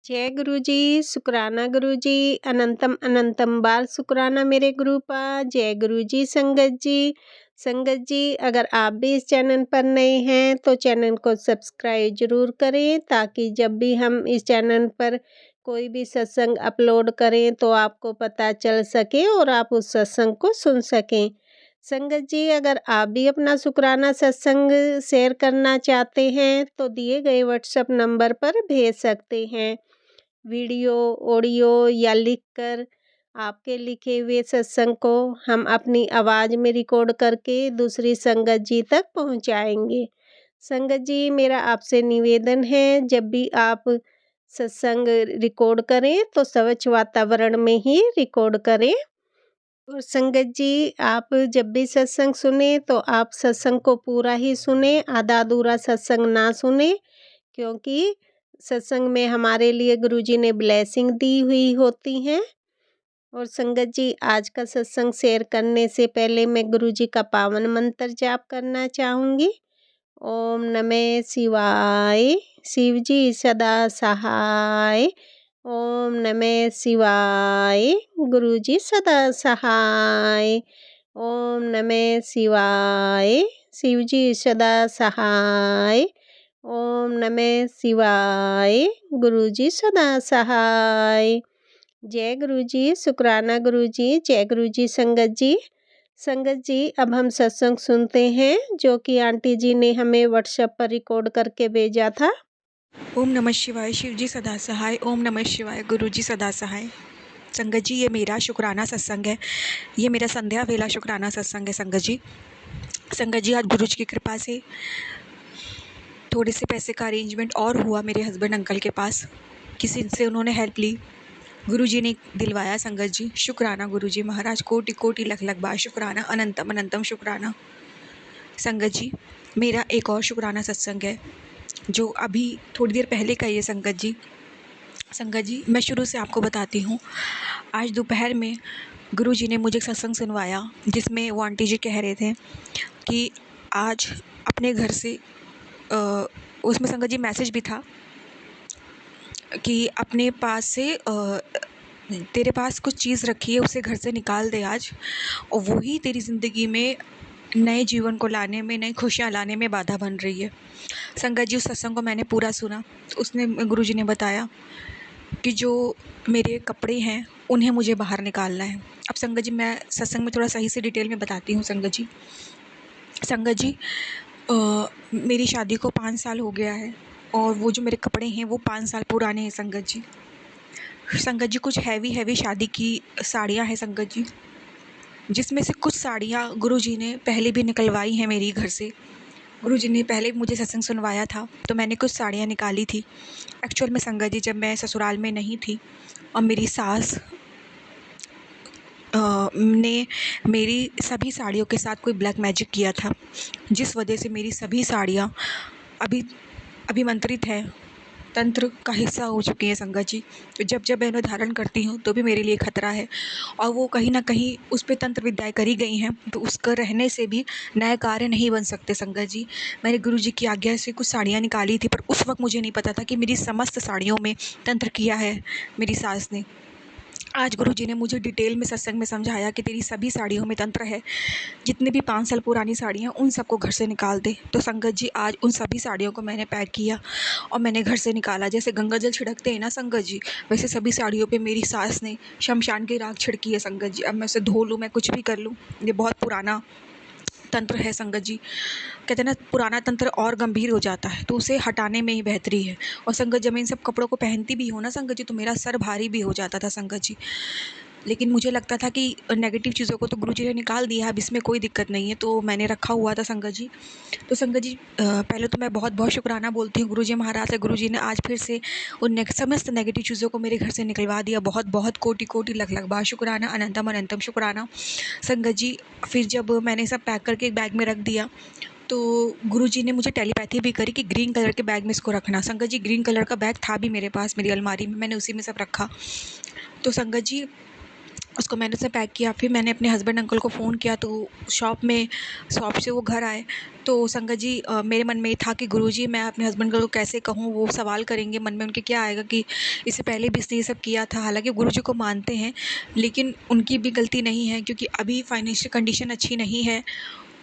जय गुरु जी, शुक्राना गुरु जी, अनंतम अनंतम बार शुक्राना मेरे गुरु पा। जय गुरु जी संगत जी। संगत जी, अगर आप भी इस चैनल पर नए हैं तो चैनल को सब्सक्राइब जरूर करें, ताकि जब भी हम इस चैनल पर कोई भी सत्संग अपलोड करें तो आपको पता चल सके और आप उस सत्संग को सुन सकें। संगत जी, अगर आप भी अपना शुक्राना सत्संग शेयर करना चाहते हैं तो दिए गए व्हाट्सएप नंबर पर भेज सकते हैं। वीडियो, ऑडियो या लिखकर आपके लिखे हुए सत्संग को हम अपनी आवाज़ में रिकॉर्ड करके दूसरी संगत जी तक पहुंचाएंगे। संगत जी, मेरा आपसे निवेदन है, जब भी आप सत्संग रिकॉर्ड करें तो स्वच्छ वातावरण में ही रिकॉर्ड करें। और संगत जी, आप जब भी सत्संग सुने तो आप सत्संग को पूरा ही सुने, आधा अधूरा सत्संग ना सुने, क्योंकि सत्संग में हमारे लिए गुरुजी ने ब्लेसिंग दी हुई होती हैं। और संगत जी, आज का सत्संग शेयर करने से पहले मैं गुरुजी का पावन मंत्र जाप करना चाहूँगी। ओम नमः शिवाय, शिव जी सदा सहाय। ओम नमः शिवाय, गुरु जी सदा सहाय। ओम नमः शिवाय, शिव जी सदा सहाय। ओम नमः शिवाय, गुरु जी सदा सहाय। जय गुरु जी, शुक्राना गुरु जी, जय गुरु जी संगत जी। संगत जी, अब हम सत्संग सुनते हैं जो कि आंटी जी ने हमें व्हाट्सएप पर रिकॉर्ड करके भेजा था। ओम नमः शिवाय, शिव जी सदा सहाय। ओम नमः शिवाय, गुरु जी सदा सहाय। संगत जी, ये मेरा शुक्राना सत्संग है। ये मेरा संध्या वेला शुक्राना सत्संग है। संगत जी, आज गुरु जी की कृपा से थोड़े से पैसे का अरेंजमेंट और हुआ मेरे हस्बैंड अंकल के पास। किसी से उन्होंने हेल्प ली, गुरु जी ने दिलवाया। संगत जी, शुक्राना गुरु जी महाराज, कोटि कोटि लख लख बार शुक्राना, अनंतम अनंतम शुक्राना। संगत जी, मेरा एक और शुक्राना सत्संग है जो अभी थोड़ी देर पहले का ही है। संगत जी, मैं शुरू से आपको बताती हूँ। आज दोपहर में गुरुजी ने मुझे एक सत्संग सुनवाया, जिसमें वो आंटी जी कह रहे थे कि आज अपने घर से उसमें संगत जी मैसेज भी था कि अपने पास से तेरे पास कुछ चीज़ रखी है, उसे घर से निकाल दे आज, और वही तेरी ज़िंदगी में नए जीवन को लाने में, नई खुशियाँ लाने में बाधा बन रही है। संगत जी, उस सत्संग को मैंने पूरा सुना। उसने गुरुजी ने बताया कि जो मेरे कपड़े हैं उन्हें मुझे बाहर निकालना है। अब संगत जी, मैं सत्संग में थोड़ा सही से डिटेल में बताती हूँ। संगत जी, मेरी शादी को 5 साल हो गया है, और वो जो मेरे कपड़े हैं वो 5 साल पुराने हैं। संगत जी, कुछ हैवी शादी की साड़ियाँ हैं संगत जी, जिसमें से कुछ साड़ियाँ गुरुजी ने पहले भी निकलवाई हैं मेरी घर से। गुरुजी ने पहले मुझे सत्संग सुनवाया था तो मैंने कुछ साड़ियाँ निकाली थी। एक्चुअल में संगत जी, जब मैं ससुराल में नहीं थी और मेरी सास ने मेरी सभी साड़ियों के साथ कोई ब्लैक मैजिक किया था, जिस वजह से मेरी सभी साड़ियाँ अभी अभिमंत्रित हैं, तंत्र का हिस्सा हो चुकी हैं। संगत जी, तो जब मैं उन्हें धारण करती हूँ तो भी मेरे लिए खतरा है, और वो कहीं ना कहीं उस पर तंत्र विद्याएँ करी गई हैं, तो उसका रहने से भी नए कार्य नहीं बन सकते। संगत जी, मैंने गुरु जी की आज्ञा से कुछ साड़ियाँ निकाली थी, पर उस वक्त मुझे नहीं पता था कि मेरी समस्त साड़ियों में तंत्र किया है मेरी सास ने। आज गुरुजी ने मुझे डिटेल में सत्संग में समझाया कि तेरी सभी साड़ियों में तंत्र है, जितने भी 5 साल पुरानी साड़ियाँ उन सबको घर से निकाल दे। तो संगत जी, आज उन सभी साड़ियों को मैंने पैक किया और मैंने घर से निकाला। जैसे गंगा जल छिड़कते हैं ना संगत जी, वैसे सभी साड़ियों पे मेरी सास ने शमशान की राख छिड़की है। संगत जी, अब मैं उसे धो लूँ, मैं कुछ भी कर लूँ, ये बहुत पुराना तंत्र है। संगत जी, कहते हैं ना, पुराना तंत्र और गंभीर हो जाता है तो उसे हटाने में ही बेहतरी है। और संगत, जब मैं इन सब कपड़ों को पहनती भी हूँ ना संगत जी, तो मेरा सर भारी भी हो जाता था संगत जी। लेकिन मुझे लगता था कि नेगेटिव चीज़ों को तो गुरुजी ने निकाल दिया, अब इसमें कोई दिक्कत नहीं है, तो मैंने रखा हुआ था संगत जी। तो संगत जी, पहले तो मैं बहुत बहुत शुक्राना बोलती हूँ गुरुजी महाराज से। गुरुजी ने आज फिर से उन समस्त नेगेटिव चीज़ों को मेरे घर से निकलवा दिया। बहुत बहुत कोटि कोटि लख लख बार शुक्राना, अनंतम अनंतम शुक्राना। संगत जी, फिर जब मैंने सब पैक करके एक बैग में रख दिया तो गुरुजी ने मुझे टेलीपैथी भी करी कि ग्रीन कलर के बैग में इसको रखना। संगत जी, ग्रीन कलर का बैग था भी मेरे पास, मेरी अलमारी में, मैंने उसी में सब रखा। तो संगत जी, उसको मैंने उसे पैक किया। फिर मैंने अपने हस्बैंड अंकल को फ़ोन किया, तो शॉप से वो घर आए। तो संगत जी मेरे मन में ये था कि गुरुजी मैं अपने हस्बैंड को कैसे कहूँ, वो सवाल करेंगे मन में, उनके क्या आएगा कि इससे पहले भी इसने ये सब किया था। हालांकि गुरुजी को मानते हैं, लेकिन उनकी भी गलती नहीं है, क्योंकि अभी फाइनेंशियल कंडीशन अच्छी नहीं है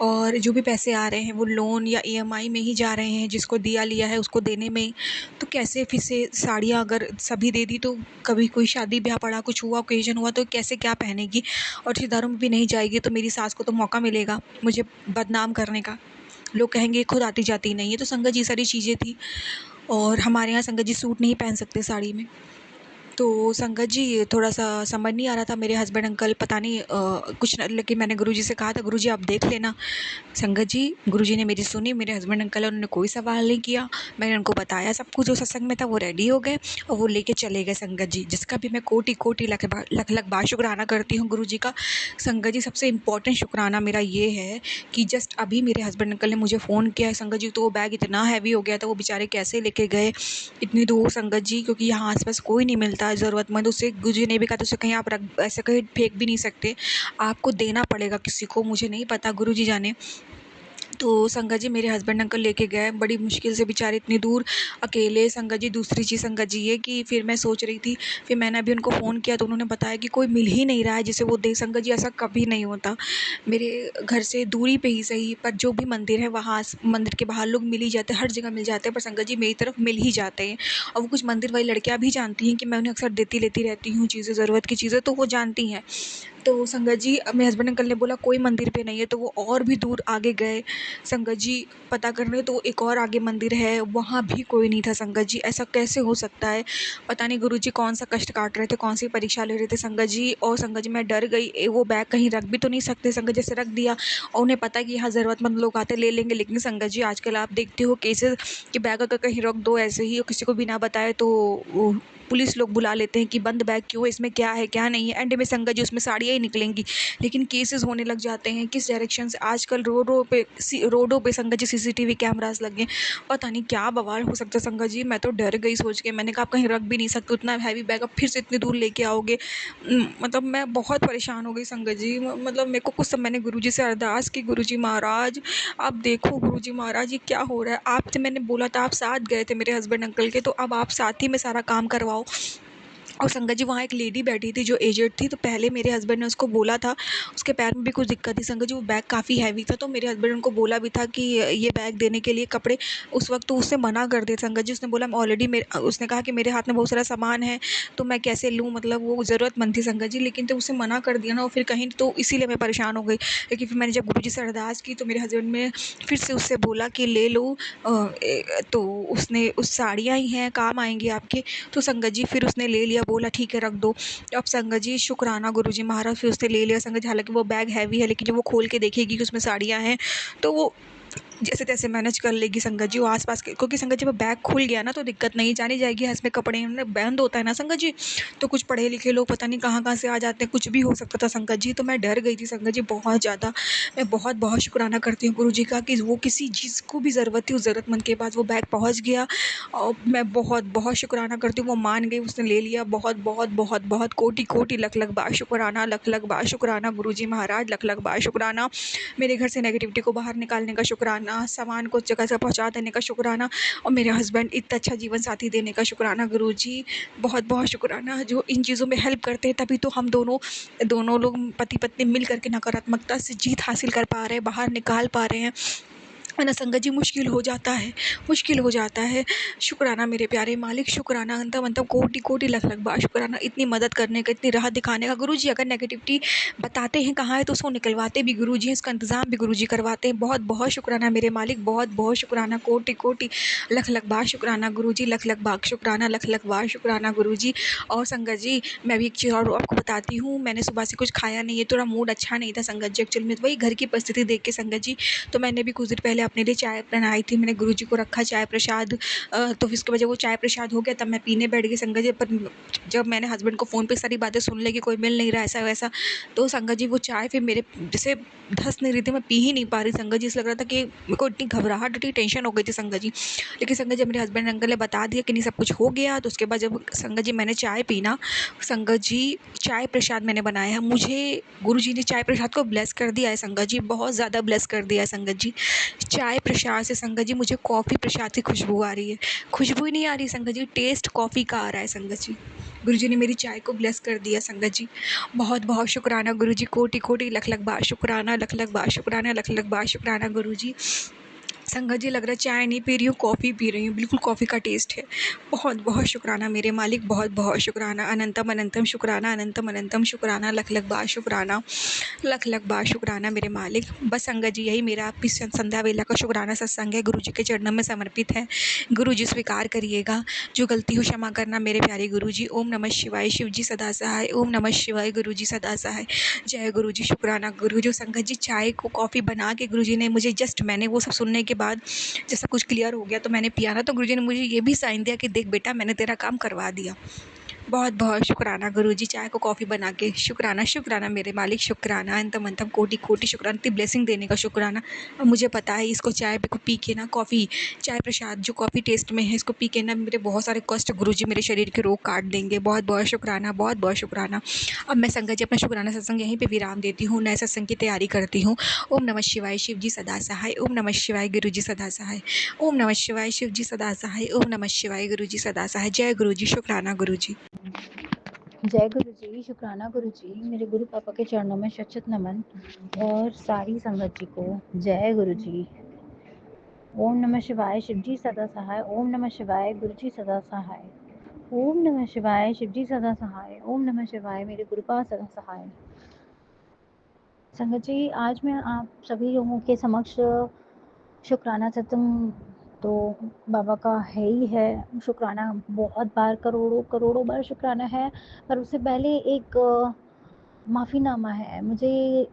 और जो भी पैसे आ रहे हैं वो लोन या ईएमआई में ही जा रहे हैं, जिसको दिया लिया है उसको देने में। तो कैसे फिर से साड़ियाँ अगर सभी दे दी तो कभी कोई शादी ब्याह पड़ा, कुछ हुआ, ओकेजन हुआ, तो कैसे क्या पहनेगी, और रिश्तेदारों में भी नहीं जाएगी तो मेरी सास को तो मौका मिलेगा मुझे बदनाम करने का। लोग कहेंगे खुद आती जाती नहीं है। तो संगत जी सारी चीज़ें थी, और हमारे यहाँ संगत जी सूट नहीं पहन सकते साड़ी में। तो संगत जी ये थोड़ा-सा समझ नहीं आ रहा था, मेरे हस्बैंड अंकल पता नहीं कुछ न, लेकिन मैंने गुरुजी से कहा था, गुरुजी आप देख लेना। संगत जी गुरुजी ने मेरी सुनी, मेरे हस्बैंड अंकल उन्होंने कोई सवाल नहीं किया। मैंने उनको बताया सब कुछ जो सत्संग में था, वो रेडी हो गए और वो लेके चले गए संगत जी, जिसका भी मैं कोटि-कोटि लख-लख बार शुक्राना करती हूँ गुरुजी का। संगत जी सबसे इम्पोर्टेंट शुक्राना मेरा ये है कि जस्ट अभी मेरे हस्बैंड अंकल ने मुझे फ़ोन किया है संगत जी, तो वो बैग इतना हैवी हो गया था, वो बेचारे कैसे लेके गए इतनी दूर संगत जी, क्योंकि यहाँ आस-पास कोई नहीं मिलता है ज़रूरतमंद। उसे गुरुजी ने भी कहा था उसे कहीं आप रख, ऐसे कहीं फेंक भी नहीं सकते, आपको देना पड़ेगा किसी को, मुझे नहीं पता, गुरुजी जाने। तो संगत जी मेरे हस्बैंड अंकल लेके गए, बड़ी मुश्किल से बेचारे इतनी दूर अकेले। संगत जी दूसरी चीज़ संगत जी ये कि फिर मैं सोच रही थी, फिर मैंने अभी उनको फ़ोन किया तो उन्होंने बताया कि कोई मिल ही नहीं रहा है जिसे वो दे। संगत जी ऐसा कभी नहीं होता, मेरे घर से दूरी पे ही सही, पर जो भी मंदिर है वहाँ मंदिर के बाहर लोग मिल ही जाते हैं, हर जगह मिल जाते हैं, पर संगत जी मेरी तरफ मिल ही जाते हैं। और वो कुछ मंदिर वाली लड़कियाँ भी जानती हैं कि मैं उन्हें अक्सर देती लेती रहती हूँ चीज़ें, ज़रूरत की चीज़ें, तो वो जानती हैं। तो संगत जी मेरे हस्बैंड अंकल ने बोला कोई मंदिर पे नहीं है, तो वो और भी दूर आगे गए संगत जी पता करने, तो एक और आगे मंदिर है, वहाँ भी कोई नहीं था संगत जी। ऐसा कैसे हो सकता है, पता नहीं गुरुजी कौन सा कष्ट काट रहे थे, कौन सी परीक्षा ले रहे थे संगत जी। और संगत जी मैं डर गई, वो बैग कहीं रख भी तो नहीं सकते संगत, जैसे रख दिया और उन्हें पता है कि यहाँ ज़रूरतमंद लोग आते ले लेंगे। लेकिन संगत जी आजकल आप देखते हो केसेस कि बैग अगर कहीं रख दो ऐसे ही और किसी को बिना बताए, तो वो पुलिस लोग बुला लेते हैं कि बंद बैग क्यों है, इसमें क्या है क्या नहीं है, एंड में संगत जी उसमें साड़ियाँ ही निकलेंगी। लेकिन केसेस होने लग जाते हैं किस डायरेक्शन से, आजकल रोडों पे संगत जी सीसीटीवी कैमरास लगे, पता नहीं क्या बवाल हो सकता है संगत जी। मैं तो डर गई सोच के, मैंने कहा आप कहीं रख भी नहीं सकते, उतना हैवी बैग अब फिर से इतनी दूर लेके आओगे। मतलब मैं बहुत परेशान हो गई संगत जी। मतलब मेरे को कुछ सब मैंने गुरुजी से अरदास की, गुरुजी महाराज आप देखो, गुरुजी महाराज ये क्या हो रहा है। आपसे मैंने बोला था, आप साथ गए थे मेरे हस्बैंड अंकल के, तो अब आप साथ ही में सारा काम करवाओ। और संगत जी वहाँ एक लेडी बैठी थी जो एजेड थी, तो पहले मेरे हस्बैंड ने उसको बोला था, उसके पैर में भी कुछ दिक्कत थी संगत जी, वो बैग काफ़ी हैवी था, तो मेरे हस्बैंड उनको बोला भी था कि ये बैग देने के लिए कपड़े, उस वक्त तो उसने मना कर दिया संगत जी। उसने बोला मैं ऑलरेडी मेरे, उसने कहा कि मेरे हाथ में बहुत सारा सामान है तो मैं कैसे लूँ, मतलब वो ज़रूरतमंद थी संगत जी, लेकिन तो उसने मना कर दिया ना, और फिर कहीं तो इसीलिए मैं परेशान हो गई। लेकिन फिर मैंने जब गुरुजी से अरदास की तो मेरे हस्बैंड ने फिर से उससे बोला कि ले लो, तो उसने, उस साड़ियाँ ही हैं काम आएंगी आपके, तो संगत जी फिर उसने ले लिया, बोला ठीक है रख दो। अब संगत जी शुक्राना गुरुजी महाराज, फिर उसने ले लिया संगत जी। हालांकि वो बैग हैवी है, लेकिन जब वो खोल के देखेगी कि उसमें साड़ियाँ हैं तो वो जैसे तैसे मैनेज कर लेगी संगत जी। वो आसपास के, क्योंकि संगत जी वो बैग खुल गया ना तो दिक्कत नहीं, जानी जाएगी इसमें कपड़े उन्हें बंद होता है ना संगत जी, तो कुछ पढ़े लिखे लोग पता नहीं कहाँ कहाँ से आ जाते हैं, कुछ भी हो सकता था संगत जी। तो मैं डर गई थी संगत जी बहुत ज़्यादा। मैं बहुत बहुत शुक्राना करती हूँ गुरुजी का कि वो किसी चीज़ को भी ज़रूरत थी उस ज़रूरतमंद के पास वो बैग पहुँच गया, और मैं बहुत बहुत शुक्राना करती हूँ, वो मान गई, उसने ले लिया। बहुत बहुत बहुत बहुत कोटि कोटि लख लख बार शुक्राना, लख लख बार शुक्राना गुरुजी महाराज, लख लख बार शुक्राना। मेरे घर से नेगेटिविटी को बाहर निकालने का शुक्राना, सामान को जगह से पहुंचा देने का शुक्राना, और मेरे हस्बैंड इतना अच्छा जीवन साथी देने का शुक्राना गुरुजी। बहुत बहुत शुक्राना, जो इन चीज़ों में हेल्प करते हैं, तभी तो हम दोनों दोनों लोग पति पत्नी मिल करके नकारात्मकता से जीत हासिल कर पा रहे हैं, बाहर निकाल पा रहे हैं, है ना संगत जी। मुश्किल हो जाता है, मुश्किल हो जाता है। शुक्राना मेरे प्यारे मालिक, शुक्राना अंत मतलब कोटि कोटि लख लख बार शुक्राना, इतनी मदद करने का, इतनी राहत दिखाने का। गुरुजी अगर नेगेटिविटी बताते हैं कहाँ है तो उसको निकलवाते भी गुरुजी हैं, इसका इंतज़ाम भी गुरुजी करवाते हैं। बहुत बहुत शुक्राना मेरे मालिक, बहुत बहुत शुक्राना, कोटि कोटि लख लख बार शुक्राना गुरुजी, लख लख बार शुक्राना, लख लख बार शुक्राना गुरुजी। और संगत जी मैं भी एक चीज़ और आपको बताती हूँ, मैंने सुबह से कुछ खाया नहीं है, थोड़ा मूड अच्छा नहीं था संगत जी एक्चुअल में, वही घर की परिस्थिति देख के संगत जी। तो मैंने भी कुछ देर पहले अपने लिए चाय बनाई थी, मैंने गुरुजी को रखा चाय प्रसाद, तो फिर उसके बाद जब वो चाय प्रसाद हो गया तब मैं पीने बैठ गई संगत जी। पर जब मैंने हस्बैंड को फ़ोन पे सारी बातें सुन ली कि कोई मिल नहीं रहा ऐसा वैसा, तो संगत जी वो चाय फिर मेरे जैसे धँस नहीं रही थी, मैं पी ही नहीं पा रही संगत जी। ऐसा लग रहा था कि मेरे को इतनी घबराहट, इतनी टेंशन हो गई थी संगत जी। लेकिन संगत जी जब मेरे हस्बैंड अंकल ने बता दिया कि नहीं सब कुछ हो गया, तो उसके बाद जब संगत जी मैंने चाय पी ना, संगत जी चाय प्रसाद मैंने बनाया है। मुझे गुरुजी ने चाय प्रसाद को ब्लेस कर दिया है संगत जी, बहुत ज़्यादा ब्लेस कर दिया है संगत जी। चाय प्रसाद से संगत जी मुझे कॉफ़ी प्रसाद की खुशबू आ रही है। खुशबू ही नहीं आ रही संगत जी, टेस्ट कॉफ़ी का आ रहा है संगत जी। गुरुजी ने मेरी चाय को ब्लेस कर दिया संगत जी। बहुत बहुत शुक्राना गुरुजी, कोटि कोटि लख लख बार शुक्राना, लख लख बार शुक्राना, लख लख बार शुक्राना गुरुजी। संगत जी लग रहा है चाय नहीं पी रही हूँ, कॉफ़ी पी रही हूँ, बिल्कुल कॉफ़ी का टेस्ट है। बहुत बहुत शुक्राना मेरे मालिक, बहुत बहुत शुक्राना, अनंतम अनंतम शुक्राना, अनंतम अनंतम शुक्राना, लख लख बार शुक्राना, लख लख बार शुक्राना मेरे मालिक। बस संगत जी यही मेरा आपकी संध्या वेला का शुक्राना सत्संग है, गुरु जी के चरणों में समर्पित है। गुरु जी स्वीकार करिएगा, जो गलती हो क्षमा करना मेरे प्यारे गुरु जी। ओम नमः शिवाय, शिव जी सदा सहाय। ओम नमः शिवाय, गुरु जी सदा सहाय। जय गुरु जी। शुक्राना गुरु जो संगत जी चाय को कॉफ़ी बना के गुरु जी ने मुझे जस्ट मैंने वो सब सुनने के बाद जब सब कुछ क्लियर हो गया तो मैंने पिया ना, तो गुरु जी ने मुझे ये भी साइन दिया कि देख बेटा मैंने तेरा काम करवा दिया। बहुत बहुत शुक्राना गुरुजी, चाय को कॉफ़ी बना के। शुक्राना शुक्राना मेरे मालिक, शुक्राना अंतम अंतम कोटि कोटि शुक्राना, इतनी ब्लेसिंग देने का शुक्राना। अब मुझे पता है इसको चाय को पी के ना, कॉफ़ी चाय प्रसाद जो कॉफ़ी टेस्ट में है, इसको पी के ना मेरे बहुत सारे कष्ट गुरुजी मेरे शरीर के रोग काट देंगे। बहुत बहुत शुक्राना, बहुत बहुत शुक्राना। अब मैं संगत जी अपना शुक्राना सत्संग यहीं पे विराम देती हूँ, नए सत्संग की तैयारी करती हूँ। ओम नमः शिवाय, शिव जी सदा सहाय। ओम नमः शिवाय, गुरु जी सदा सहाय। ओम नमः शिवाय, शिव जी सदा सहाय। ओम नमः शिवाय, गुरु जी सदा सहाय। जय गुरु जी। शुक्राना गुरु जी। जय गुरु जी, शुक्राना गुरु जी। मेरे गुरु पापा के चरणों में शत नमन और सारी संगत जी को जय गुरु जी। ओम नमः शिवाय, शिव जी सदा सहाय। ओम नमः शिवाय, गुरु जी सदा सहाय। ओम नमः शिवाय, शिव जी सदा सहाय। ओम नमः शिवाय, मेरे गुरुपा सदा सहाय। संगत जी, आज मैं आप सभी लोगों के समक्ष शुक्राना सत्संग तो बाबा का है ही है। शुक्राना बहुत बार, करोड़ों करोड़ों बार शुक्राना है। पर उससे पहले एक माफ़ीनामा है। मुझे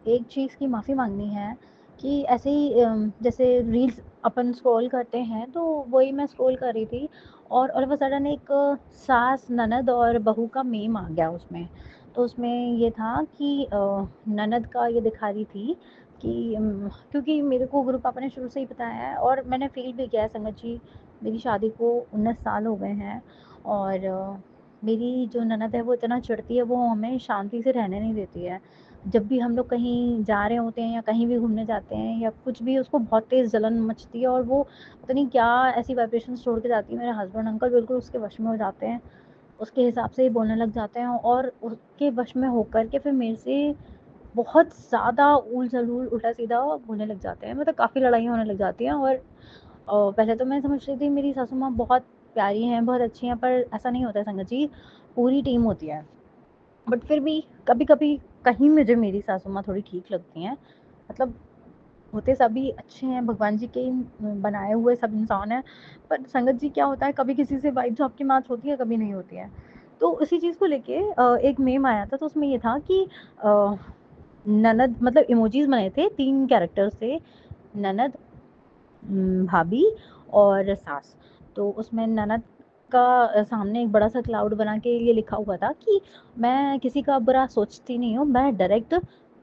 एक चीज़ की माफ़ी मांगनी है कि ऐसे ही जैसे रील्स अपन स्क्रॉल करते हैं, तो वही मैं स्क्रॉल कर रही थी और ऑल ऑफ अ सडन एक सास, ननद और बहू का मीम आ गया उसमें। तो उसमें ये था कि ननद का ये दिखा रही थी कि क्योंकि मेरे को गुरु पापा ने शुरू से ही बताया है और मैंने फ़ील भी किया है संगत जी, मेरी शादी को 19 साल हो गए हैं और मेरी जो ननद है वो इतना चिढ़ती है, वो हमें शांति से रहने नहीं देती है। जब भी हम लोग कहीं जा रहे होते हैं या कहीं भी घूमने जाते हैं या कुछ भी, उसको बहुत तेज़ जलन मचती है और वो पता नहीं क्या ऐसी वाइब्रेशंस छोड़ के जाती है। मेरे हस्बैंड अंकल बिल्कुल उसके वश में हो जाते हैं, उसके हिसाब से ही बोलने लग जाते हैं और उसके वश में होकर के फिर मेरे से बहुत ज़्यादा ऊल-जलूल, उल्टा-सीधा बोलने लग जाते हैं। मतलब काफ़ी लड़ाइयाँ होने लग जाती हैं और पहले तो मैं समझ रही थी मेरी सासू माँ बहुत प्यारी हैं, बहुत अच्छी हैं, पर ऐसा नहीं होता है संगत जी, पूरी टीम होती है। बट फिर भी कभी-कभी कहीं मुझे मेरी सासू माँ थोड़ी ठीक लगती हैं। मतलब होते सभी अच्छे हैं, भगवान जी के ही बनाए हुए सब इंसान हैं। पर संगत जी क्या होता है, कभी किसी से वाइब्स आपकी मैच होती है, कभी नहीं होती है। तो उसी चीज़ को लेके एक मीम आया था, तो उसमें ये था कि ननद मतलब इमोजीज़ बनाए थे 3 कैरेक्टर्स थे, ननद, भाभी और सास। तो उसमें ननद का सामने एक बड़ा-सा क्लाउड बना के ये लिखा हुआ था कि मैं किसी का बुरा सोचती नहीं हूँ, मैं डायरेक्ट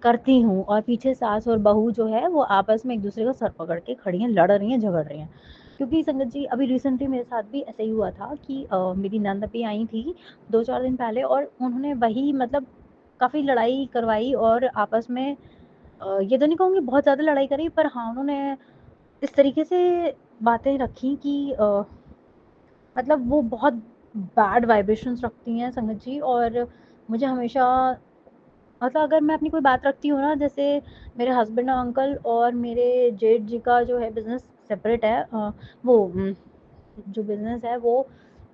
करती हूँ। और पीछे सास और बहू जो है वो आपस में एक-दूसरे का सर पकड़ के खड़ी हैं, लड़ रही हैं, झगड़ रही हैं। क्योंकि संगत जी अभी रिसेंटली मेरे साथ भी ऐसा ही हुआ था कि मेरी नंद भी आई थी 2-4 दिन पहले और उन्होंने वही मतलब काफ़ी लड़ाई करवाई और आपस में ये तो नहीं कहूँगी बहुत ज़्यादा लड़ाई करी, पर हाँ, उन्होंने इस तरीके से बातें रखी कि मतलब वो बहुत बैड वाइब्रेशंस रखती हैं संगत जी। और मुझे हमेशा मतलब अगर मैं अपनी कोई बात रखती हूँ ना, जैसे मेरे हस्बैंड और अंकल और मेरे जेठ जी का जो है बिज़नेस सेपरेट है, वो जो बिज़नेस है वो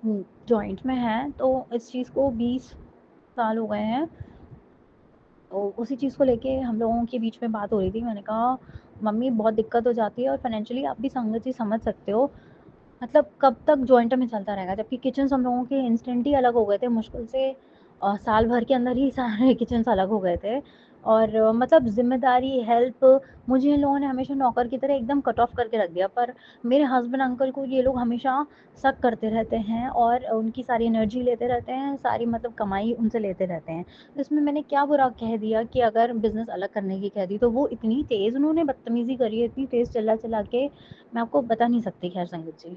जॉइंट में है, तो इस चीज़ को 20 साल हो गए हैं। तो उसी चीज़ को लेके हम लोगों के बीच में बात हो रही थी। मैंने कहा मम्मी बहुत दिक्कत हो जाती है और फाइनेंशियली आप भी संगत जी समझ सकते हो, मतलब कब तक जॉइंट में चलता रहेगा। जबकि किचन्स हम लोगों के इंस्टेंट ही अलग हो गए थे, मुश्किल से साल भर के अंदर ही सारे किचन्स अलग हो गए थे। और मतलब ज़िम्मेदारी, हेल्प मुझे इन लोगों ने हमेशा नौकर की तरह एकदम कट ऑफ करके रख दिया। पर मेरे हस्बैंड अंकल को ये लोग हमेशा शक करते रहते हैं और उनकी सारी एनर्जी लेते रहते हैं, सारी मतलब कमाई उनसे लेते रहते हैं। तो इसमें मैंने क्या बुरा कह दिया कि अगर बिज़नेस अलग करने की कह दी, तो वो इतनी तेज़ उन्होंने बदतमीज़ी करी है, इतनी तेज़ चिल्ला-चिल्ला के मैं आपको बता नहीं सकती। ख़ैर संगत जी,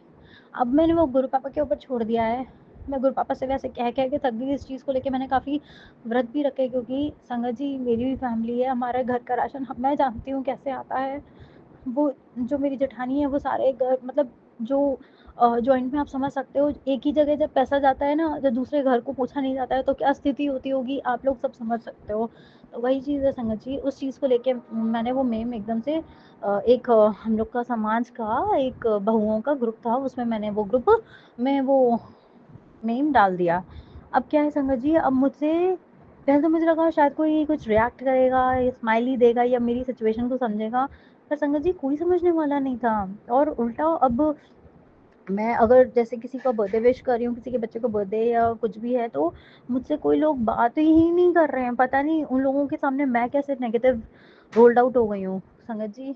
अब मैंने वो गुरु पापा के ऊपर छोड़ दिया है। मैं गुरु पापा से वैसे कह के थक गई। इस चीज़ को लेके मैंने काफ़ी व्रत भी रखे, क्योंकि संगत जी मेरी भी फैमिली है, हमारे घर का राशन मैं जानती हूँ कैसे आता है। वो जो मेरी जेठानी है वो सारे घर मतलब जो जॉइंट में आप समझ सकते हो, एक ही जगह जब पैसा जाता है ना, जब दूसरे घर को पूछा नहीं जाता है तो क्या स्थिति होती होगी, आप लोग सब समझ सकते हो। तो वही चीज़ है संगत जी, उस चीज़ को लेके मैंने वो मेम एकदम से एक हम लोग का समाज का एक बहुओं का ग्रुप था, उसमें मैंने वो ग्रुप में वो मेम डाल दिया। अब क्या है संगत जी, अब मुझसे पहले तो मुझे लगा शायद कोई कुछ रिएक्ट करेगा या स्माइली देगा या मेरी सिचुएशन को समझेगा, पर संगत जी कोई समझने वाला नहीं था। और उल्टा अब मैं अगर जैसे किसी का बर्थडे विश कर रही हूँ, किसी के बच्चे का बर्थडे या कुछ भी है, तो मुझसे कोई लोग बात ही नहीं कर रहे हैं। पता नहीं उन लोगों के सामने मैं कैसे नेगेटिव रोल्ड आउट हो गई हूँ संगत जी।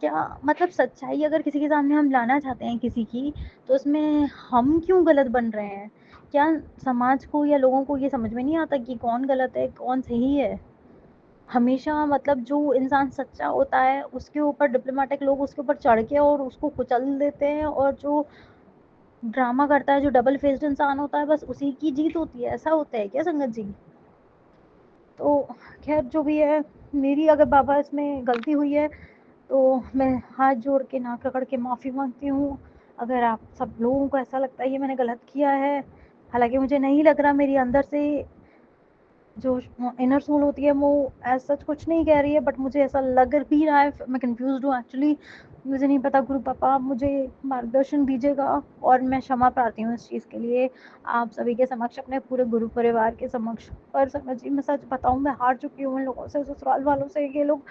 क्या मतलब सच्चाई अगर किसी के सामने हम लाना चाहते हैं किसी की, तो उसमें हम क्यों गलत बन रहे हैं? क्या समाज को या लोगों को ये समझ में नहीं आता कि कौन गलत है, कौन सही है? हमेशा मतलब जो इंसान सच्चा होता है, उसके ऊपर डिप्लोमेटिक लोग उसके ऊपर चढ़ के और उसको कुचल देते हैं, और जो ड्रामा करता है, जो डबल फेस्ड इंसान होता है, बस उसी की जीत होती है। ऐसा होता है क्या संगत जी? तो खैर जो भी है, मेरी अगर बाबा इसमें गलती हुई है तो मैं हाथ जोड़ के नाक रगड़ के माफ़ी मांगती हूँ। अगर आप सब लोगों को ऐसा लगता है ये मैंने गलत किया है, हालाँकि मुझे नहीं लग रहा, मेरी अंदर से जो इनर सोल होती है वो एज़ सच कुछ नहीं कह रही है, बट मुझे ऐसा लग भी रहा है। मैं कन्फ्यूज़्ड हूँ एक्चुअली। मुझे नहीं पता, गुरु पापा आप मुझे मार्गदर्शन दीजिएगा, और मैं क्षमा प्रार्थी हूँ इस चीज़ के लिए, आप सभी के समक्ष, अपने पूरे गुरु परिवार के समक्ष। पर समझ जी, मैं सच बताऊँ, मैं हार चुकी हूँ उन लोगों से, ससुराल वालों से। ये लोग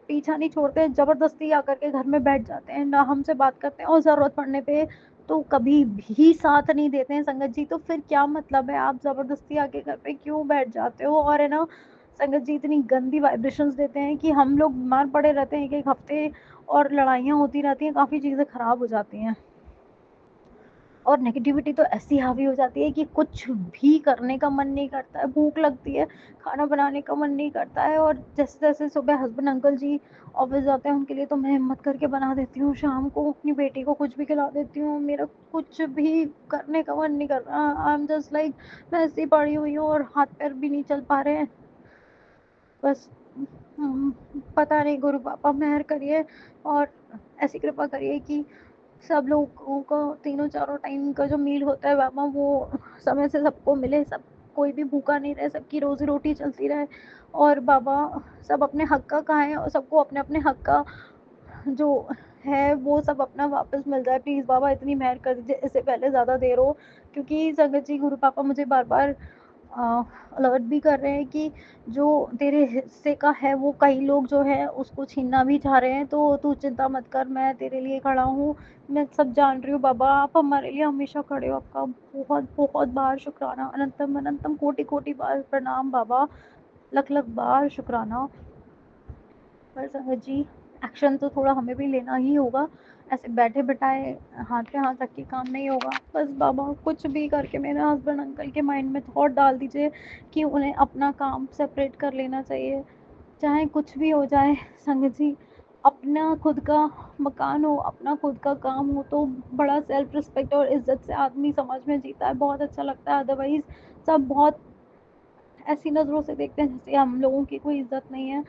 पीछा नहीं छोड़ते हैं, ज़बरदस्ती आकर के घर में बैठ जाते हैं, ना हमसे बात करते हैं, और ज़रूरत पड़ने पे तो कभी भी साथ नहीं देते हैं संगत जी। तो फिर क्या मतलब है, आप ज़बरदस्ती आके घर पे क्यों बैठ जाते हो? और है ना संगत जी, इतनी गंदी वाइब्रेशंस देते हैं कि हम लोग बीमार पड़े रहते हैं एक-एक हफ्ते, और लड़ाइयाँ होती रहती हैं, काफ़ी चीज़ें खराब हो जाती हैं। और नेगेटिविटी तो ऐसी हावी हो जाती है कि कुछ भी करने का मन नहीं करता है, भूख लगती है, खाना बनाने का मन नहीं करता है। और जैसे-जैसे सुबह हस्बैंड अंकल जी ऑफ़िस जाते हैं, उनके लिए तो मैं हिम्मत करके बना देती हूँ, शाम को अपनी बेटी को कुछ भी खिला देती हूँ, मेरा कुछ भी करने का मन नहीं कर रहा। आई एम जस्ट लाइक, मैं ऐसे ही पड़ी हुई हूँ और हाथ-पैर भी नहीं चल पा रहे हैं। बस पता नहीं, गुरु पापा मेहर करिए और ऐसी कृपा करिए कि सब लोगों को तीनों चारों टाइम का जो मील होता है बाबा, वो समय से सबको मिले, सब कोई भी भूखा नहीं रहे, सबकी रोजी रोटी चलती रहे, और बाबा सब अपने हक का खाएं, और सबको अपने अपने हक का जो है वो सब अपना वापस मिल जाए। प्लीज़ बाबा इतनी मेहर कर दीजिए, इससे पहले ज़्यादा देर हो, क्योंकि संगत जी गुरु पापा मुझे बार बार अलर्ट भी कर रहे हैं कि जो तेरे हिस्से का है वो कई लोग जो है उसको छीनना भी चाह रहे हैं, तो तू चिंता मत कर, मैं तेरे लिए खड़ा हूँ। मैं सब जान रही हूँ बाबा, आप हमारे लिए हमेशा खड़े हो। आपका बहुत बहुत बार शुक्राना, अनंतम अनंतम कोटि कोटि बार प्रणाम बाबा, लख लख बार शुक्राना। पर संगत जी, एक्शन तो थोड़ा हमें भी लेना ही होगा, ऐसे बैठे बिठाए हाथ पे हाथ रख के काम नहीं होगा। बस बाबा कुछ भी करके मेरे हस्बैंड अंकल के माइंड में थॉट डाल दीजिए कि उन्हें अपना काम सेपरेट कर लेना चाहिए, चाहे कुछ भी हो जाए। संगत जी, अपना खुद का मकान हो, अपना खुद का काम हो, तो बड़ा सेल्फ रिस्पेक्ट और इज्जत से आदमी समझ में जीता है, बहुत अच्छा लगता है। अदरवाइज सब बहुत ऐसी नज़रों से देखते हैं जैसे हम लोगों की कोई इज्जत नहीं है।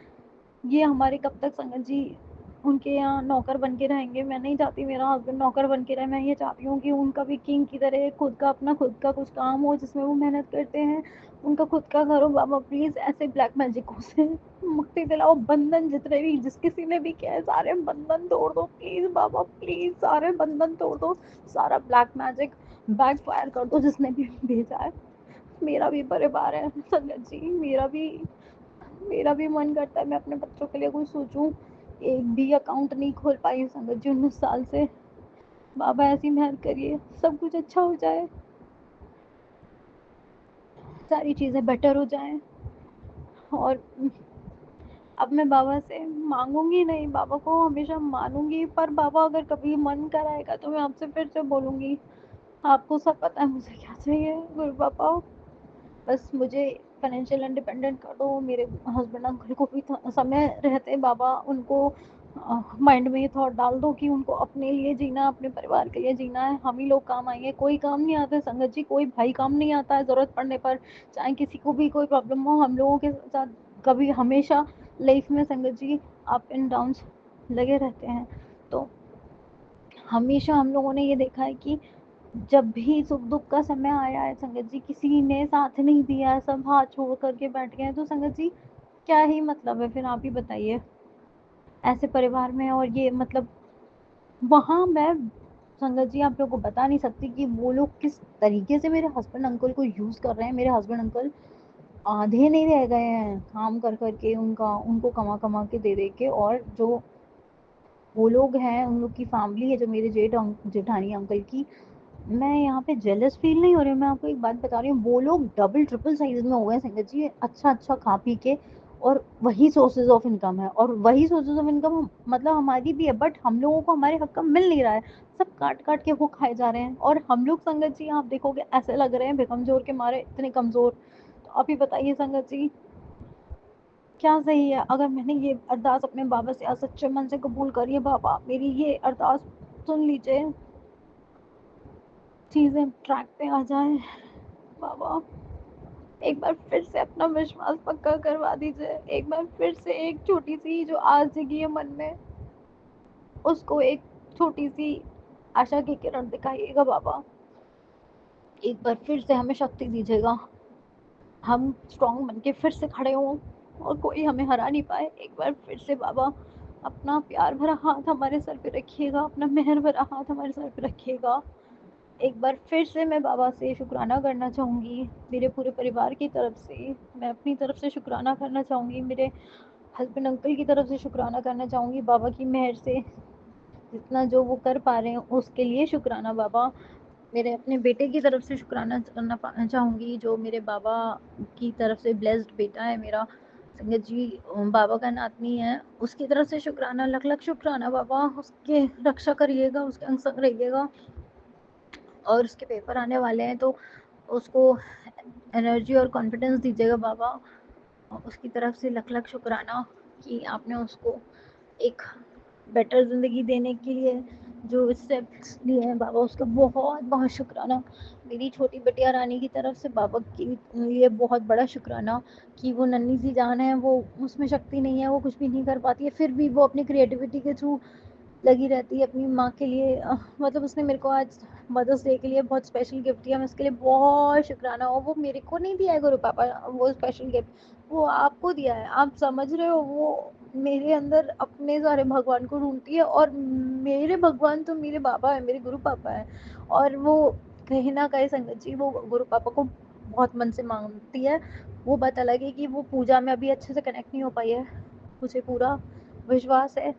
ये हमारे कब तक संगत जी उनके यहाँ नौकर बन के रहेंगे? मैं नहीं चाहती मेरा हस्बैंड नौकर बन के रहे। मैं ये चाहती हूँ कि उनका भी किंग की तरह खुद का अपना खुद का कुछ काम हो जिसमें वो मेहनत करते हैं, उनका खुद का घर हो। बाबा प्लीज़ ऐसे ब्लैक मैजिकों से मुक्ति दिलाओ, बंधन जितने भी जिस किसी ने भी किया है सारे बंधन तोड़ दो प्लीज़ बाबा, प्लीज़ सारे बंधन तोड़ दो, सारा ब्लैक मैजिक बैक फायर कर दो जिसने भी भेजा है। मेरा भी परिवार है संगत जी, मेरा भी मन करता है मैं अपने बच्चों के लिए कुछ सोचूं। एक भी अकाउंट नहीं खोल पाई हूँ संगत जी 19 साल से। बाबा ऐसी मेहर करिए, सब कुछ अच्छा हो जाए, सारी चीज़ें बेटर हो जाएं। और अब मैं बाबा से मांगूंगी नहीं, बाबा को हमेशा मानूंगी, पर बाबा अगर कभी मन कराएगा तो मैं आपसे फिर से बोलूंगी। आपको सब पता है मुझे क्या चाहिए गुरु पापा। बस मुझे फाइनेंशियल इंडिपेंडेंट कर दो। मेरे हस्बैंड अंकल को भी समय रहते बाबा उनको माइंड में ये थॉट डाल दो कि उनको अपने लिए जीना है, अपने परिवार के लिए जीना है। हम ही लोग काम आएंगे, कोई काम नहीं आता है संगत जी, कोई भाई काम नहीं आता है। ज़रूरत पड़ने पर चाहे किसी को भी कोई प्रॉब्लम हो, हम लोगों के साथ कभी हमेशा लाइफ में संगत जी अप एंड डाउन्स लगे रहते हैं। तो हमेशा हम लोगों ने ये देखा है कि जब भी सुख दुख का समय आया है संगत जी, किसी ने साथ नहीं दिया है, सब हाथ छोड़ करके बैठ गए हैं। तो संगत जी क्या ही मतलब है फिर, आप ही बताइए। ऐसे परिवार में और ये मतलब वहाँ मैं संगत जी आप लोगों को बता नहीं सकती कि वो लोग किस तरीके से मेरे हस्बैंड अंकल को यूज़ कर रहे हैं। मेरे हस्बैंड अंकल आधे नहीं रह गए हैं काम कर करके, उनको कमा कमा के दे दे के। और जो वो लोग हैं, उन लोग की फैमिली है, जो मेरे जेठानी अंकल की, मैं यहाँ पे जेलस फील नहीं हो रही हूँ। मैं आपको एक बात बता रही हूँ, वो लोग डबल ट्रिपल साइज में हो गए संगत जी, अच्छा अच्छा खा पी के। और वही सोर्सेज ऑफ इनकम है, और वही सोर्सेज ऑफ इनकम मतलब हमारी भी है, बट हम लोगों को हमारे हक का मिल नहीं रहा है। सब काट काट के वो खाए जा रहे हैं, और हम लोग संगत जी आप देखोगे ऐसे लग रहे हैं बेकमजोर के मारे, इतने कमजोर। तो आप ही बताइए संगत जी क्या सही है। अगर मैंने ये अरदास अपने बाबा से आज सच्चे मन से कबूल करी है, बाबा मेरी ये अरदास सुन लीजिए, चीजें ट्रैक पे आ जाए बाबा। एक बार फिर से अपना विश्वास पक्का करवा दीजिए। एक बार फिर से एक छोटी सी जो आज जगी है मन में, उसको एक छोटी सी आशा की किरण दिखाइएगा बाबा। एक बार फिर से हमें शक्ति दीजिएगा, हम स्ट्रांग बन के फिर से खड़े हों और कोई हमें हरा नहीं पाए। एक बार फिर से बाबा अपना प्यार भरा हाथ हमारे सर पे रखिएगा, अपना मेहर भरा हाथ हमारे सर पे रखिएगा। एक बार फिर से मैं बाबा से शुक्राना करना चाहूँगी, मेरे पूरे परिवार की तरफ से। मैं अपनी तरफ से शुक्राना करना चाहूँगी, मेरे हस्बैंड अंकल की तरफ से शुक्राना करना चाहूँगी, बाबा की मेहर से जितना जो वो कर पा रहे हैं उसके लिए शुक्राना बाबा। मेरे अपने बेटे की तरफ से शुक्राना करना चाहूँगी, जो मेरे बाबा की तरफ से ब्लेस्ड बेटा है मेरा संगत जी, बाबा का नातनी है। उसकी तरफ से शुक्राना, लख लख शुक्राना बाबा। उसके रक्षा करिएगा, उसके अंग संग रहिएगा। और उसके पेपर आने वाले हैं तो उसको एनर्जी और कॉन्फिडेंस दीजिएगा बाबा। उसकी तरफ से लख लख शुक्राना कि आपने उसको एक बेटर ज़िंदगी देने के लिए जो स्टेप्स लिए हैं बाबा, उसका बहुत बहुत शुक्राना। मेरी छोटी बिटिया रानी की तरफ से बाबा के लिए बहुत बड़ा शुक्राना कि वो नन्ही सी जान है, वो उसमें शक्ति नहीं है, वो कुछ भी नहीं कर पाती है, फिर भी वो अपनी क्रिएटिविटी के थ्रू लगी रहती है अपनी माँ के लिए। मतलब उसने मेरे को आज मदर्स डे के लिए बहुत स्पेशल गिफ्ट दिया, मैं उसके लिए बहुत शुक्राना। और वो मेरे को नहीं दिया है गुरु पापा, वो स्पेशल गिफ्ट वो आपको दिया है। आप समझ रहे हो, वो मेरे अंदर अपने सारे भगवान को ढूंढती है, और मेरे भगवान तो मेरे बाबा है, मेरे गुरु पापा है। और वो कहीं ना कहीं संगत जी वो गुरु पापा को बहुत मन से मांगती है। वो बात अलग है कि वो पूजा में अभी अच्छे से कनेक्ट नहीं हो पाई है। मुझे पूरा विश्वास है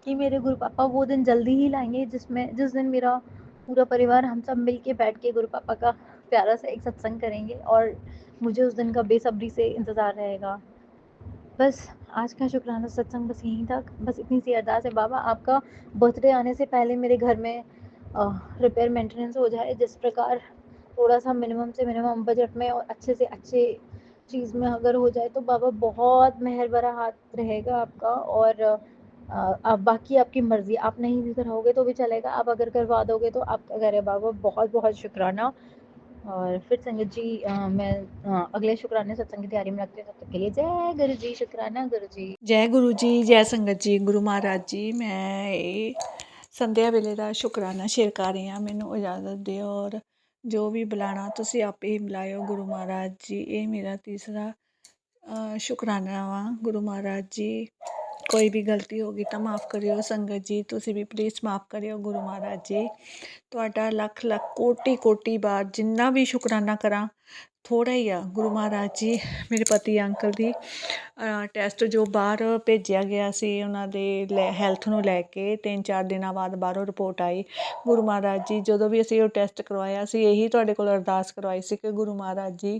कि मेरे गुरु पापा वो दिन जल्दी ही लाएंगे जिस दिन मेरा पूरा परिवार हम सब मिल के बैठ के गुरु पापा का प्यारा सा एक सत्संग करेंगे, और मुझे उस दिन का बेसब्री से इंतज़ार रहेगा। बस आज का शुक्राना सत्संग बस यहीं तक, बस इतनी सी अरदास है बाबा, आपका बर्थडे आने से पहले मेरे घर में रिपेयर मेंटेनेंस हो जाए, जिस प्रकार थोड़ा सा मिनिमम से मिनिमम बजट में और अच्छे से अच्छे चीज़ में अगर हो जाए तो बाबा बहुत मेहर भरा हाथ रहेगा आपका। और आप बाकी आपकी मर्ज़ी, आप नहीं भी कराओगे तो भी चलेगा, आप अगर करवा दोगे तो आपका घर है बाबा। बहुत बहुत शुक्राना। और फिर संगत जी मैं अगले शुक्राने सत्संग की तैयारी में लगती हूँ, तब तक के लिए जय गुरु जी। शुक्राना गुरु जी। जय गुरु जी, जय संगत जी, गुरु महाराज जी। मैं ਇਹ ਸੰਧਿਆ ਵੇਲੇ ਦਾ ਸ਼ੁਕਰਾਨਾ ਸ਼ੇਅਰ ਕਰ ਰਹੀ ਹਾਂ। ਮੈਨੂੰ ਇਜਾਜ਼ਤ ਦਿਓ, ਔਰ ਜੋ ਵੀ ਬੁਲਾਣਾ ਤੁਸੀਂ ਆਪੇ ਹੀ ਬੁਲਾਇਓ ਗੁਰੂ ਮਹਾਰਾਜ ਜੀ। ਇਹ ਮੇਰਾ ਤੀਸਰਾ ਸ਼ੁਕਰਾਨਾ ਵਾ ਗੁਰੂ ਮਹਾਰਾਜ ਜੀ। ਕੋਈ ਵੀ ਗਲਤੀ ਹੋ ਗਈ ਤਾਂ ਮਾफ़ ਕਰਿਓ ਸੰਗਤ ਜੀ, ਤੁਸੀਂ ਵੀ ਪਲੀਜ਼ ਮਾफ़ ਕਰਿਓ ਗੁਰੂ ਮਹਾਰਾਜ ਜੀ। ਤੁਹਾਡਾ ਲੱਖ ਲੱਖ ਕੋਟੀ ਕੋਟੀ ਬਾਰ ਜਿੰਨਾ ਵੀ ਸ਼ੁਕਰਾਨਾ ਕਰਾਂ ਥੋੜ੍ਹਾ ਹੀ ਆ। ਗੁਰੂ ਮਹਾਰਾਜ ਜੀ ਮੇਰੇ ਪਤੀ ਅੰਕਲ ਦੀ ਟੈਸਟ ਜੋ ਬਾਹਰ ਭੇਜਿਆ ਗਿਆ ਸੀ ਉਹਨਾਂ ਦੇ ਹੈਲਥ ਨੂੰ ਲੈ ਕੇ 3-4 ਦਿਨਾਂ ਬਾਅਦ ਬਾਹਰੋਂ ਰਿਪੋਰਟ ਆਈ। ਗੁਰੂ ਮਹਾਰਾਜ ਜੀ ਜਦੋਂ ਵੀ ਅਸੀਂ ਉਹ ਟੈਸਟ ਕਰਵਾਇਆ ਸੀ ਇਹੀ ਤੁਹਾਡੇ ਕੋਲ ਅਰਦਾਸ ਕਰਵਾਈ ਸੀ ਕਿ ਗੁਰੂ ਮਹਾਰਾਜ ਜੀ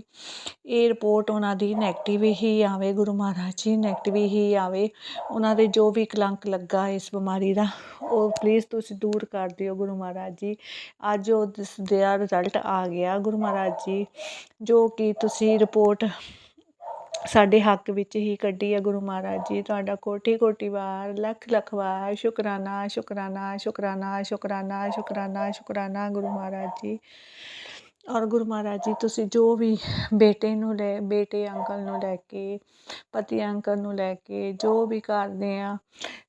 ਇਹ ਰਿਪੋਰਟ ਉਹਨਾਂ ਦੀ ਨੈਗੇਟਿਵ ਹੀ ਆਵੇ। ਗੁਰੂ ਮਹਾਰਾਜ ਜੀ ਨੈਗੇਟਿਵ ਹੀ ਆਵੇ। ਉਹਨਾਂ ਦੇ ਜੋ ਵੀ ਕਲੰਕ ਲੱਗਾ ਇਸ ਬਿਮਾਰੀ ਦਾ ਉਹ ਪਲੀਜ਼ ਤੁਸੀਂ ਦੂਰ ਕਰ ਦਿਓ ਗੁਰੂ ਮਹਾਰਾਜ ਜੀ। ਅੱਜ ਉਸ ਦਾ ਰਿਜ਼ਲਟ ਆ ਗਿਆ। ਗੁਰੂ ਮਹਾਰਾਜ ਜੀ ਜੋ ਕਿ ਤੁਸੀਂ ਰਿਪੋਰਟ ਸਾਡੇ ਹੱਕ ਵਿੱਚ ਹੀ ਕੱਢੀ ਹੈ। ਗੁਰੂ ਮਹਾਰਾਜ ਜੀ ਤੁਹਾਡਾ ਕੋਟੀ ਕੋਟੀ ਵਾਰ ਲੱਖ ਲੱਖ ਵਾਰ ਸ਼ੁਕਰਾਨਾ ਸ਼ੁਕਰਾਨਾ ਸ਼ੁਕਰਾਨਾ ਸ਼ੁਕਰਾਨਾ ਸ਼ੁਕਰਾਨਾ ਸ਼ੁਕਰਾਨਾ ਗੁਰੂ ਮਹਾਰਾਜ ਜੀ। ਔਰ ਗੁਰੂ ਮਹਾਰਾਜ ਜੀ ਤੁਸੀਂ ਜੋ ਵੀ ਬੇਟੇ ਅੰਕਲ ਨੂੰ ਲੈ ਕੇ ਪਤੀ ਅੰਕਲ ਨੂੰ ਲੈ ਕੇ ਜੋ ਵੀ ਕਰਦੇ ਆ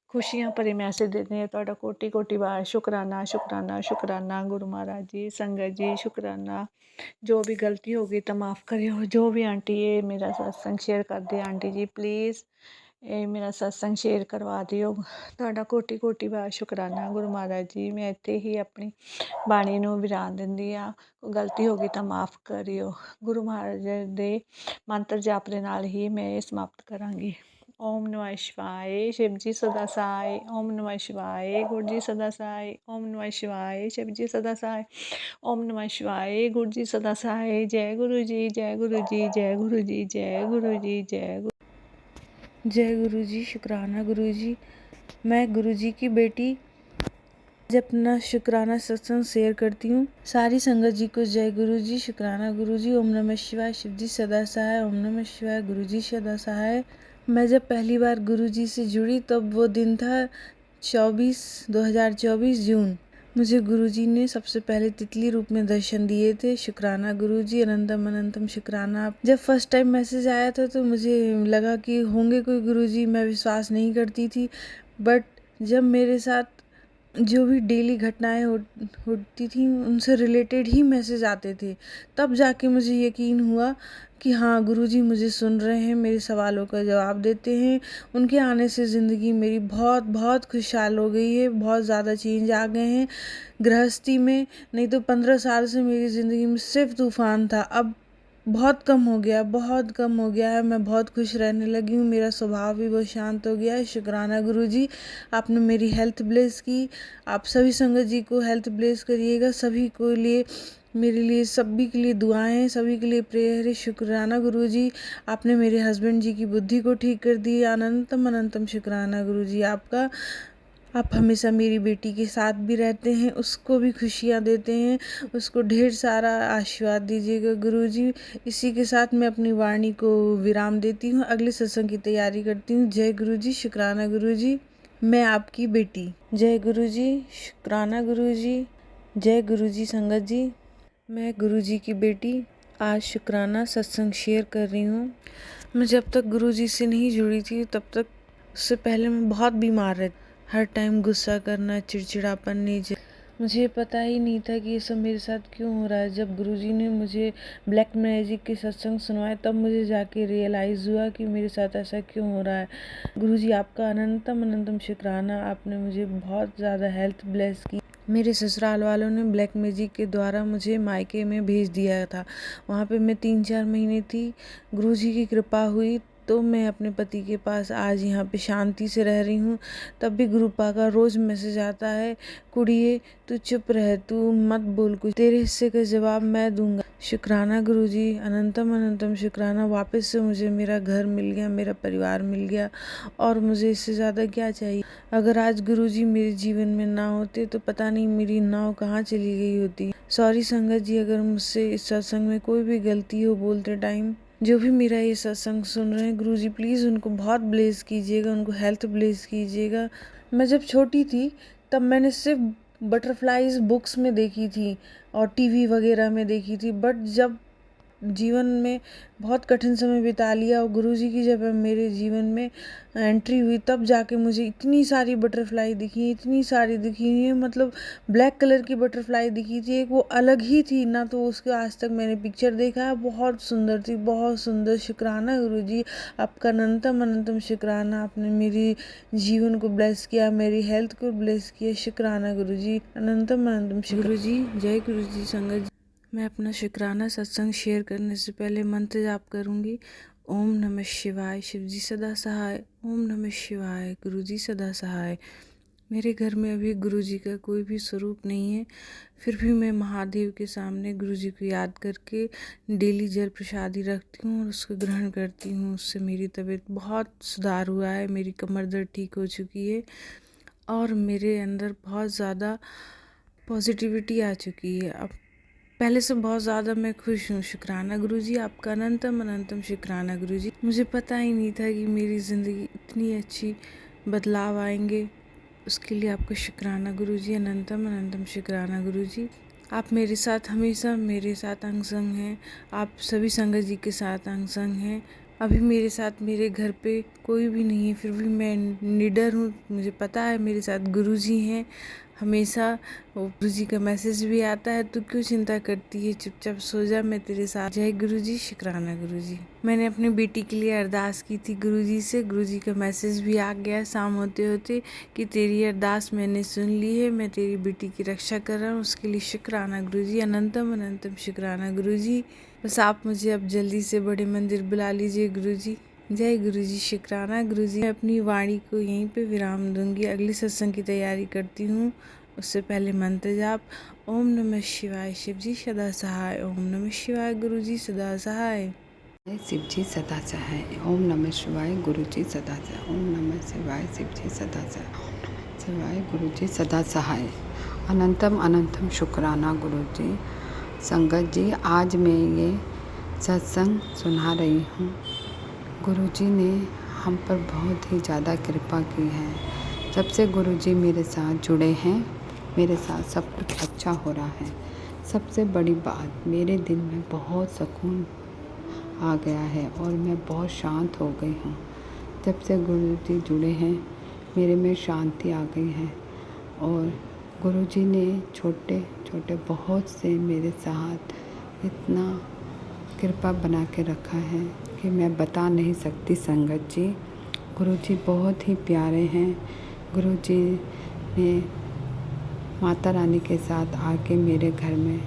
ਖੁਸ਼ੀਆਂ ਭਰੇ ਮੈਸੇਜ ਦਿੰਦੇ ਆ ਤੁਹਾਡਾ ਕੋਟੀ ਕੋਟੀ ਵਾਰ ਸ਼ੁਕਰਾਨਾ ਸ਼ੁਕਰਾਨਾ ਸ਼ੁਕਰਾਨਾ ਗੁਰੂ ਮਹਾਰਾਜ ਜੀ। ਸੰਗਤ ਜੀ ਸ਼ੁਕਰਾਨਾ। ਜੋ ਵੀ ਗਲਤੀ ਹੋ ਗਈ ਤਾਂ ਮਾफ़ ਕਰਿਓ। ਜੋ ਵੀ ਆਂਟੀ ਇਹ ਮੇਰਾ ਸਤਸੰਗ ਸ਼ੇਅਰ ਕਰਦੇ ਆਂਟੀ ਜੀ ਪਲੀਜ਼ ਇਹ ਮੇਰਾ ਸਤਸੰਗ ਸ਼ੇਅਰ ਕਰਵਾ ਦਿਓ। ਤੁਹਾਡਾ ਕੋਟੀ ਕੋਟੀ ਵਾਰ ਸ਼ੁਕਰਾਨਾ ਗੁਰੂ ਮਹਾਰਾਜ ਜੀ। ਮੈਂ ਇੱਥੇ ਹੀ ਆਪਣੀ ਬਾਣੀ ਨੂੰ ਵਿਰਾਮ ਦਿੰਦੀ ਹਾਂ। ਗਲਤੀ ਹੋ ਗਈ ਤਾਂ ਮਾफ़ ਕਰਿਓ। ਗੁਰੂ ਮਹਾਰਾਜ ਦੇ ਮੰਤਰ ਜਾਪ ਦੇ ਨਾਲ ਹੀ ਮੈਂ ਇਹ ਸਮਾਪਤ ਕਰਾਂਗੀ। ਓਮ ਨਮः शिवाय शिव जी सदा सहाय। ओम नमः शिवाय गुरु जी सदा सहाय। ओम नमः शिवाय शिव जी सदा सहाय। ओम नमः शिवाय गुरु जी सदा सहाय। जय गुरु जी जय गुरु जी जय गुरु जी जय गुरु जी जय गुरु जी। शुक्राना गुरु जी। मैं गुरु जी की बेटी आज अपना शुक्राना सत्संग शेयर करती हूँ। सारी संगत जी को जय गुरु जी। शुक्राना गुरु जी। ओम नमः शिवाय शिव जी सदा सहाय। ओम नमः शिवाय गुरु जी सदा सहाय। मैं जब पहली बार गुरुजी से जुड़ी तब वो दिन था 2024 जून। मुझे गुरुजी ने सबसे पहले तितली रूप में दर्शन दिए थे। शुक्राना गुरुजी अनंतम अनंतम शुक्राना। जब फर्स्ट टाइम मैसेज आया था तो मुझे लगा कि होंगे कोई गुरुजी, मैं विश्वास नहीं करती थी। बट जब मेरे साथ जो भी डेली घटनाएं होती थी उनसे रिलेटेड ही मैसेज आते थे तब जाके मुझे यकीन हुआ कि हाँ गुरुजी मुझे सुन रहे हैं, मेरे सवालों का जवाब देते हैं। उनके आने से ज़िंदगी मेरी बहुत बहुत खुशहाल हो गई है। बहुत ज़्यादा चेंज आ गए हैं। गृहस्थी में नहीं तो 15 साल से मेरी ज़िंदगी में सिर्फ तूफ़ान था, अब बहुत कम हो गया है। मैं बहुत खुश रहने लगी हूँ। मेरा स्वभाव भी बहुत शांत हो गया है। शुक्राना गुरुजी, आपने मेरी हेल्थ ब्लेस की। आप सभी संगत जी को हेल्थ ब्लेस करिएगा। सभी को लिए मेरे लिए सभी के लिए दुआएं हैं, सभी के लिए प्रेयर है। शुक्राना गुरुजी, आपने मेरे हस्बैंड जी की बुद्धि को ठीक कर दी। अनंतम अनंतम शुक्राना गुरुजी आपका। आप हमेशा मेरी बेटी के साथ भी रहते हैं, उसको भी खुशियाँ देते हैं, उसको ढेर सारा आशीर्वाद दीजिएगा गुरुजी। इसी के साथ मैं अपनी वाणी को विराम देती हूँ। अगले सत्संग की तैयारी करती हूँ। जय गुरुजी। शुक्राना गुरुजी। मैं आपकी बेटी। जय गुरुजी। शुक्राना गुरुजी। जय गुरुजी। संगत जी, मैं गुरुजी की बेटी आज शुक्राना सत्संग शेयर कर रही हूँ। मैं जब तक गुरुजी से नहीं जुड़ी थी तब तक उससे पहले मैं बहुत बीमार रहती। हर टाइम गुस्सा करना, चिड़चिड़ापन नीचे। मुझे पता ही नहीं था कि ये सब मेरे साथ क्यों हो रहा है। जब गुरुजी ने मुझे ब्लैक मैजिक के सत्संग सुनवाए तब मुझे जाके रियलाइज़ हुआ कि मेरे साथ ऐसा क्यों हो रहा है। गुरुजी आपका अनंतम अनंतम शुक्राना। आपने मुझे बहुत ज़्यादा हेल्थ ब्लेस की। मेरे ससुराल वालों ने ब्लैक मैजिक के द्वारा मुझे मायके में भेज दिया था। वहाँ पे मैं 3-4 महीने थी। गुरुजी की कृपा हुई तो मैं अपने पति के पास आज यहाँ पे शांति से रह रही हूँ। तब भी गुरुपा का रोज़ मैसेज आता है, कुड़िए तू चुप रह, तू मत बोल कुछ, तेरे हिस्से का जवाब मैं दूंगा। शुक्राना गुरुजी, अनंतम अनंतम शुक्राना। वापस से मुझे मेरा घर मिल गया, मेरा परिवार मिल गया और मुझे इससे ज़्यादा क्या चाहिए। अगर आज गुरुजी मेरे जीवन में ना होते तो पता नहीं मेरी नाव कहाँ चली गई होती। सॉरी संगत जी अगर मुझसे इस सत्संग में कोई भी गलती हो बोलते टाइम। जो भी मेरा ये सत्संग सुन रहे हैं गुरुजी प्लीज़ उनको बहुत ब्लेस कीजिएगा, उनको हेल्थ ब्लेस कीजिएगा। मैं जब छोटी थी तब मैंने सिर्फ बटरफ्लाइज बुक्स में देखी थी और टीवी वगैरह में देखी थी। बट जब जीवन में बहुत कठिन समय बिता लिया और गुरुजी की जब मेरे जीवन में एंट्री हुई तब जाके मुझे इतनी सारी बटरफ्लाई दिखी, इतनी सारी दिखी है। मतलब ब्लैक कलर की बटरफ्लाई दिखी थी एक, वो अलग ही थी ना, तो उसके आज तक मैंने पिक्चर देखा है। बहुत सुंदर थी, बहुत सुंदर। शुक्राना गुरुजी आपका अनंतम अनंतम शुक्राना। आपने मेरी जीवन को ब्लेस किया, मेरी हेल्थ को ब्लेस किया। शुक्राना गुरुजी, अनंतम अनंतम शुक्र। गुरुजी जय गुरुजी। संगत मैं अपना शुक्राना सत्संग शेयर करने से पहले मंत्र जाप करूँगी। ओम नमः शिवाय, शिवजी सदा सहाय। ओम नमः शिवाय, गुरुजी सदा सहाय। मेरे घर में अभी गुरुजी का कोई भी स्वरूप नहीं है, फिर भी मैं महादेव के सामने गुरुजी को याद करके डेली जल प्रसादी रखती हूँ और उसको ग्रहण करती हूँ। उससे मेरी तबीयत बहुत सुधार हुआ है, मेरी कमर दर्द ठीक हो चुकी है और मेरे अंदर बहुत ज़्यादा पॉजिटिविटी आ चुकी है। अब पहले से बहुत ज़्यादा मैं खुश हूँ। शुक्राना गुरुजी, आपका अनंतम अनंतम शुक्राना गुरुजी। मुझे पता ही नहीं था कि मेरी ज़िंदगी इतनी अच्छी बदलाव आएंगे, उसके लिए आपका शुक्राना गुरुजी, अनंतम अनंतम शुक्राना गुरुजी। आप मेरे साथ हमेशा मेरे साथ अंग संग हैं, आप सभी संगत जी के साथ अंग संग हैं। अभी मेरे साथ मेरे घर पे कोई भी नहीं है, फिर भी मैं निडर हूँ। मुझे पता है मेरे साथ गुरुजी हैं हमेशा। वो गुरुजी का मैसेज भी आता है, तू क्यों चिंता करती है, चुपचाप सो जा, मैं तेरे साथ। जय गुरुजी, शुक्राना गुरुजी। मैंने अपनी बेटी के लिए अरदास की थी गुरुजी से, गुरुजी का मैसेज भी आ गया शाम होते होते कि तेरी अरदास मैंने सुन ली है, मैं तेरी बेटी की रक्षा कर रहा हूँ, उसके लिए शुक्राना गुरुजी, अनंतम अनंतम शुक्राना गुरुजी। बस आप मुझे अब जल्दी से बड़े मंदिर बुला लीजिए गुरुजी। जय गुरुजी, शुक्राना गुरुजी। मैं अपनी वाणी को यहीं पे विराम दूंगी, अगले सत्संग की तैयारी करती हूँ। उससे पहले मंत्र जाप। ओम नमः शिवाय, शिवजी सदा सहाय। ओम नमः शिवाय, गुरुजी सदा सहाय। शिवजी सदा सहाय। ओम नमः शिवाय, गुरुजी सदा सहाय। ओम नमः शिवाय, शिवजी सदा सहाय। ओम नमः शिवाय, गुरुजी सदा सहाय। अनंतम अनंतम शुक्राना गुरुजी। संगत जी, आज मैं ये सत्संग सुना रही हूँ। गुरुजी ने हम पर बहुत ही ज़्यादा कृपा की है। जब से गुरुजी मेरे साथ जुड़े हैं, मेरे साथ सब कुछ अच्छा हो रहा है। सबसे बड़ी बात, मेरे दिल में बहुत सुकून आ गया है और मैं बहुत शांत हो गई हूँ। जब से गुरुजी जुड़े हैं, मेरे में शांति आ गई है और गुरुजी ने छोटे छोटे बहुत से मेरे साथ इतना कृपा बना के रखा है कि मैं बता नहीं सकती संगत जी। गुरुजी बहुत ही प्यारे हैं। गुरुजी ने माता रानी के साथ आके मेरे घर में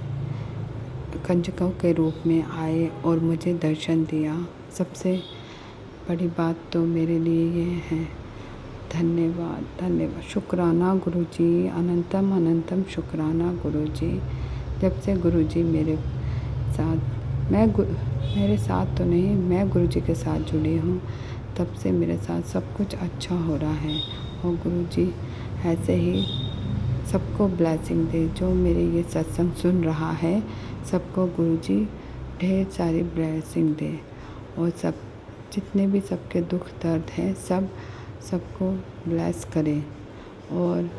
कंजकों के रूप में आए और मुझे दर्शन दिया। सबसे बड़ी बात तो मेरे लिए ये है। धन्यवाद धन्यवाद, शुक्राना गुरुजी, अनंतम अनंतम शुक्राना गुरुजी। जब से गुरुजी मेरे साथ, मेरे साथ तो नहीं, मैं गुरुजी के साथ जुड़ी हूँ, तब से मेरे साथ सब कुछ अच्छा हो रहा है। और गुरुजी ऐसे ही सबको ब्लेसिंग दे। जो मेरे ये सत्संग सुन रहा है, सबको गुरुजी ढेर सारी ब्लेसिंग दे और सब जितने भी सबके दुख दर्द हैं, सबको ब्लेस करे। और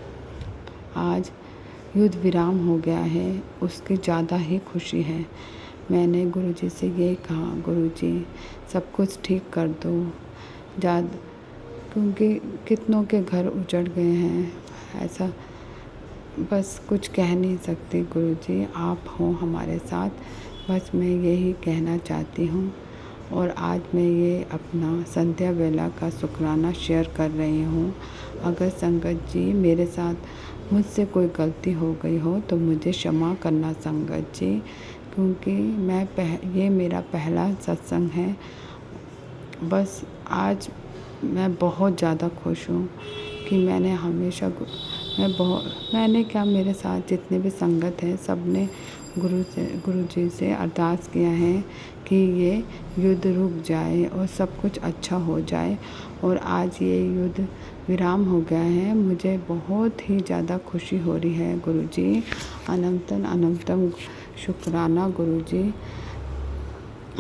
आज युद्ध विराम हो गया है, उसकी ज़्यादा ही खुशी है। मैंने गुरुजी से यही कहा, गुरुजी सब कुछ ठीक कर दो, क्योंकि कितनों के घर उजड़ गए हैं। ऐसा बस कुछ कह नहीं सकते गुरुजी, आप हो हमारे साथ, बस मैं यही कहना चाहती हूँ। और आज मैं ये अपना संध्या वेला का शुक्राना शेयर कर रही हूँ। अगर संगत जी मेरे साथ मुझसे कोई गलती हो गई हो तो मुझे क्षमा करना संगत जी, क्योंकि ये मेरा पहला सत्संग है। बस आज मैं बहुत ज़्यादा खुश हूँ कि मैंने हमेशा मैंने क्या, मेरे साथ जितने भी संगत हैं सब ने गुरुजी से अरदास किया है कि ये युद्ध रुक जाए और सब कुछ अच्छा हो जाए। और आज ये युद्ध विराम हो गया है। मुझे बहुत ही ज़्यादा खुशी हो रही है गुरुजी। अनंतम अनंतम शुक्राना गुरुजी।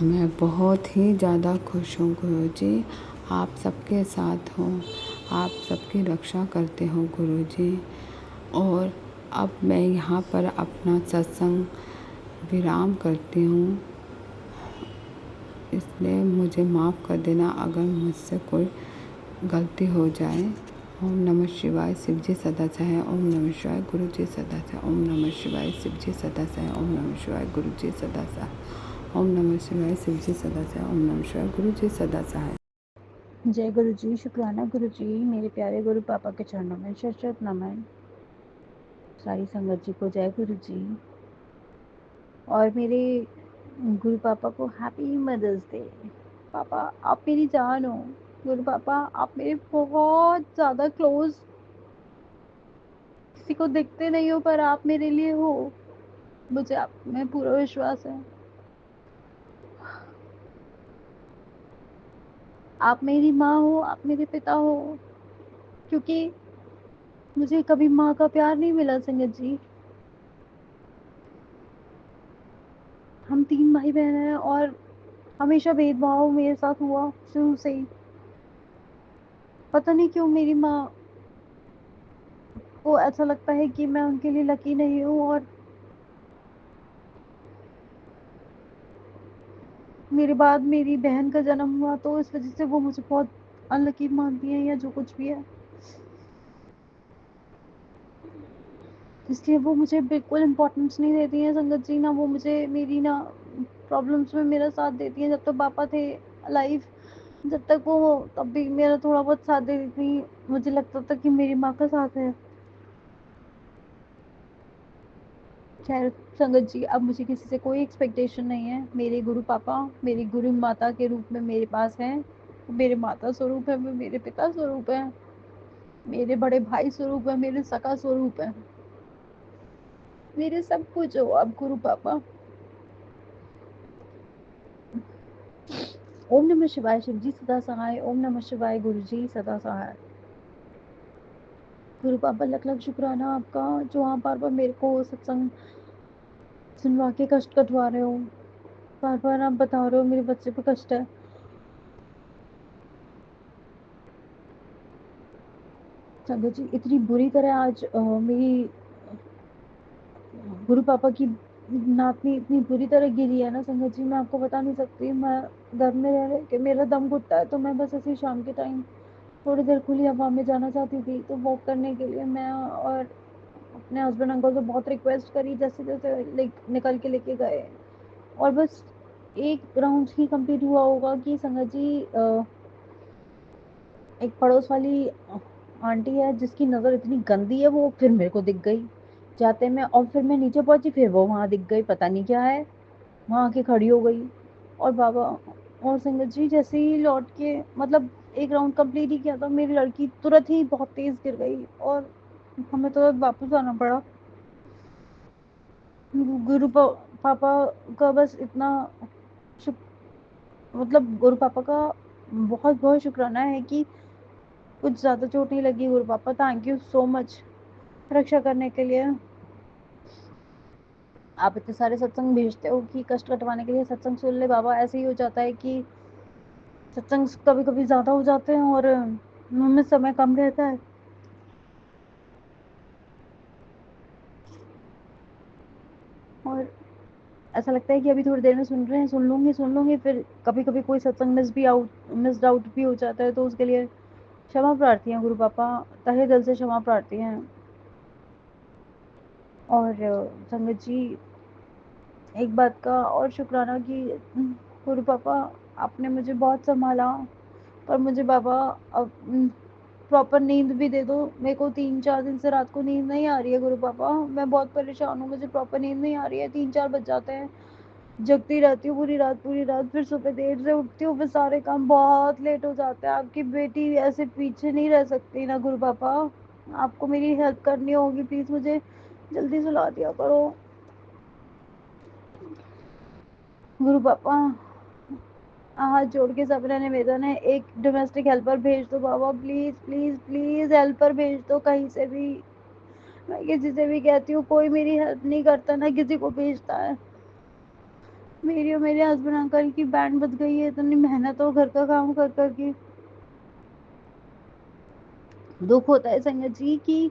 मैं बहुत ही ज़्यादा खुश हूँ गुरुजी। आप सबके साथ हो, आप सबकी रक्षा करते हो गुरुजी। और अब मैं यहाँ पर अपना सत्संग विराम करती हूँ, इसलिए मुझे माफ़ कर देना अगर मुझसे कोई गलती हो जाए। ओम नमः शिवाय, शिवजी सदा सहाय। ओम नमः शिवाय, गुरुजी सदा सहाय। ओम नमः शिवाय, शिवजी सदा सहाय। ओम नमः शिवाय, गुरुजी सदा सहाय। ओम नमः शिवाय, शिवजी सदा सहाय। ओम नमः शिवाय, गुरुजी सदा सहाय। जय गुरुजी, शुक्राना गुरुजी। मेरे प्यारे गुरु पापा के चरणों में शत नमन। सारी संगत जी को जय गुरुजी। और मेरे गुरु पापा को हैप्पी मदर्स डे। पापा आप मेरी जान हो। गुरु पापा आप मेरे बहुत ज़्यादा क्लोज, किसी को दिखते नहीं हो पर आप मेरे लिए हो। मुझे आप में पूरा विश्वास है। आप मेरी माँ हो, आप मेरे पिता हो, क्योंकि मुझे कभी माँ का प्यार नहीं मिला संगत जी। हम 3 भाई बहन हैं और हमेशा भेदभाव मेरे साथ हुआ शुरू से ही। पता नहीं क्यों मेरी माँ को ऐसा लगता है कि मैं उनके लिए लकी नहीं हूँ, और मेरे बाद मेरी बहन का जन्म हुआ तो इस वजह से वो मुझे बहुत अनलकी मानती हैं या जो कुछ भी है। इसलिए वो मुझे बिल्कुल इम्पोर्टेंस नहीं देती हैं संगत जी। ना वो मुझे मेरी ना प्रॉब्लम्स में मेरा साथ देती हैं। जब तक पापा थे लाइफ, जब तक वो, तब भी मेरा थोड़ा बहुत साथ दे देती थी। मुझे लगता था कि मेरी माँ का साथ है। खैर संगत जी, अब मुझे किसी से कोई एक्सपेक्टेशन नहीं है। मेरे गुरु पापा मेरी गुरु माता के रूप में मेरे पास हैं। मेरे माता स्वरूप है, मेरे पिता स्वरूप है, मेरे बड़े भाई स्वरूप है, मेरे सखा स्वरूप है, मेरे सब कुछ हो आप गुरु पापा। ओम नमः शिवाय। शिव जी सदा सहाय। ओम नमः शिवाय। गुरु जी सदा सहाय। गुरु पापा लख लख शुक्राना आपका, जो आप बार बार मेरे को सत्संग सुनवा के कष्ट कटवा रहे हो। बार बार आप बता रहे हो मेरे बच्चे पे कष्ट है। संगत जी इतनी बुरी तरह आज मेरी गुरु पापा की नातनी इतनी बुरी तरह गिरी है ना संगत जी, मैं आपको बता नहीं सकती। मैं घर में रह रहे कि मेरा दम घुटता है, तो मैं बस ऐसे शाम के टाइम थोड़ी देर खुली हवा में जाना चाहती थी। तो वॉक करने के लिए मैं और अपने हस्बैंड अंकल से बहुत रिक्वेस्ट करी, जैसे जैसे निकल के लेके गए। और बस एक राउंड ही कंप्लीट हुआ होगा कि संगत जी एक पड़ोस वाली आंटी है जिसकी नज़र इतनी गंदी है, वो फिर मेरे को दिख गई जाते में। और फिर मैं नीचे पहुंची, फिर वो वहां दिख गई, पता नहीं क्या है, वहां आके खड़ी हो गई। और बाबा और संगत जी जैसे ही लौट के, मतलब एक राउंड कंप्लीट ही किया था, मेरी लड़की तुरंत ही बहुत तेज गिर गई और हमें तुरंत वापस आना पड़ा। पापा का बस इतना मतलब गुरु पापा का बहुत बहुत शुक्राना है कि कुछ ज़्यादा चोट नहीं लगी। गुरु पापा थैंक यू सो मच रक्षा करने के लिए। आप इतने सारे सत्संग भेजते हो कि कष्ट कटवाने के लिए सत्संग सुन ले बाबा। ऐसे ही हो जाता है कि सत्संग कभी कभी ज़्यादा हो जाते हैं और मुँह में समय कम रहता है। और ऐसा लगता है कि अभी थोड़ी देर में सुन रहे हैं, सुन लूँगी, फिर कभी कभी कोई सत्संग मिस्ड आउट भी हो जाता है, तो उसके लिए क्षमा प्रार्थी हैं गुरु पापा, तहे दिल से क्षमा प्रार्थी हैं। और संगत जी एक बात का और शुक्राना कि गुरु पापा आपने मुझे बहुत संभाला। पर मुझे बाबा अब प्रॉपर नींद भी दे दो। मेरे को 3-4 दिन से रात को नींद नहीं आ रही है गुरु पापा। मैं बहुत परेशान हूँ, मुझे प्रॉपर नींद नहीं आ रही है। 3-4 बज जाते हैं, जगती रहती हूँ पूरी रात, फिर सुबह देर से उठती हूँ, फिर सारे काम बहुत लेट हो जाते हैं। आपकी बेटी ऐसे पीछे नहीं रह सकती ना गुरु पापा। आपको मेरी हेल्प करनी होगी, प्लीज़ मुझे जल्दी सुला दिया करो गुरु पापा। हाथ जोड़ के सबने निवेदन है, एक डोमेस्टिक हेल्पर भेज दो बाबा, प्लीज़ प्लीज़ प्लीज़ हेल्पर भेज दो कहीं से भी। मैं किसी से भी कहती हूँ, कोई मेरी हेल्प नहीं करता, ना किसी को भेजता है। मेरी और मेरे हस्बैंड अंकल की बैंड बज गई है, इतनी मेहनत हो घर का काम कर कर के। दुख होता है संगत जी कि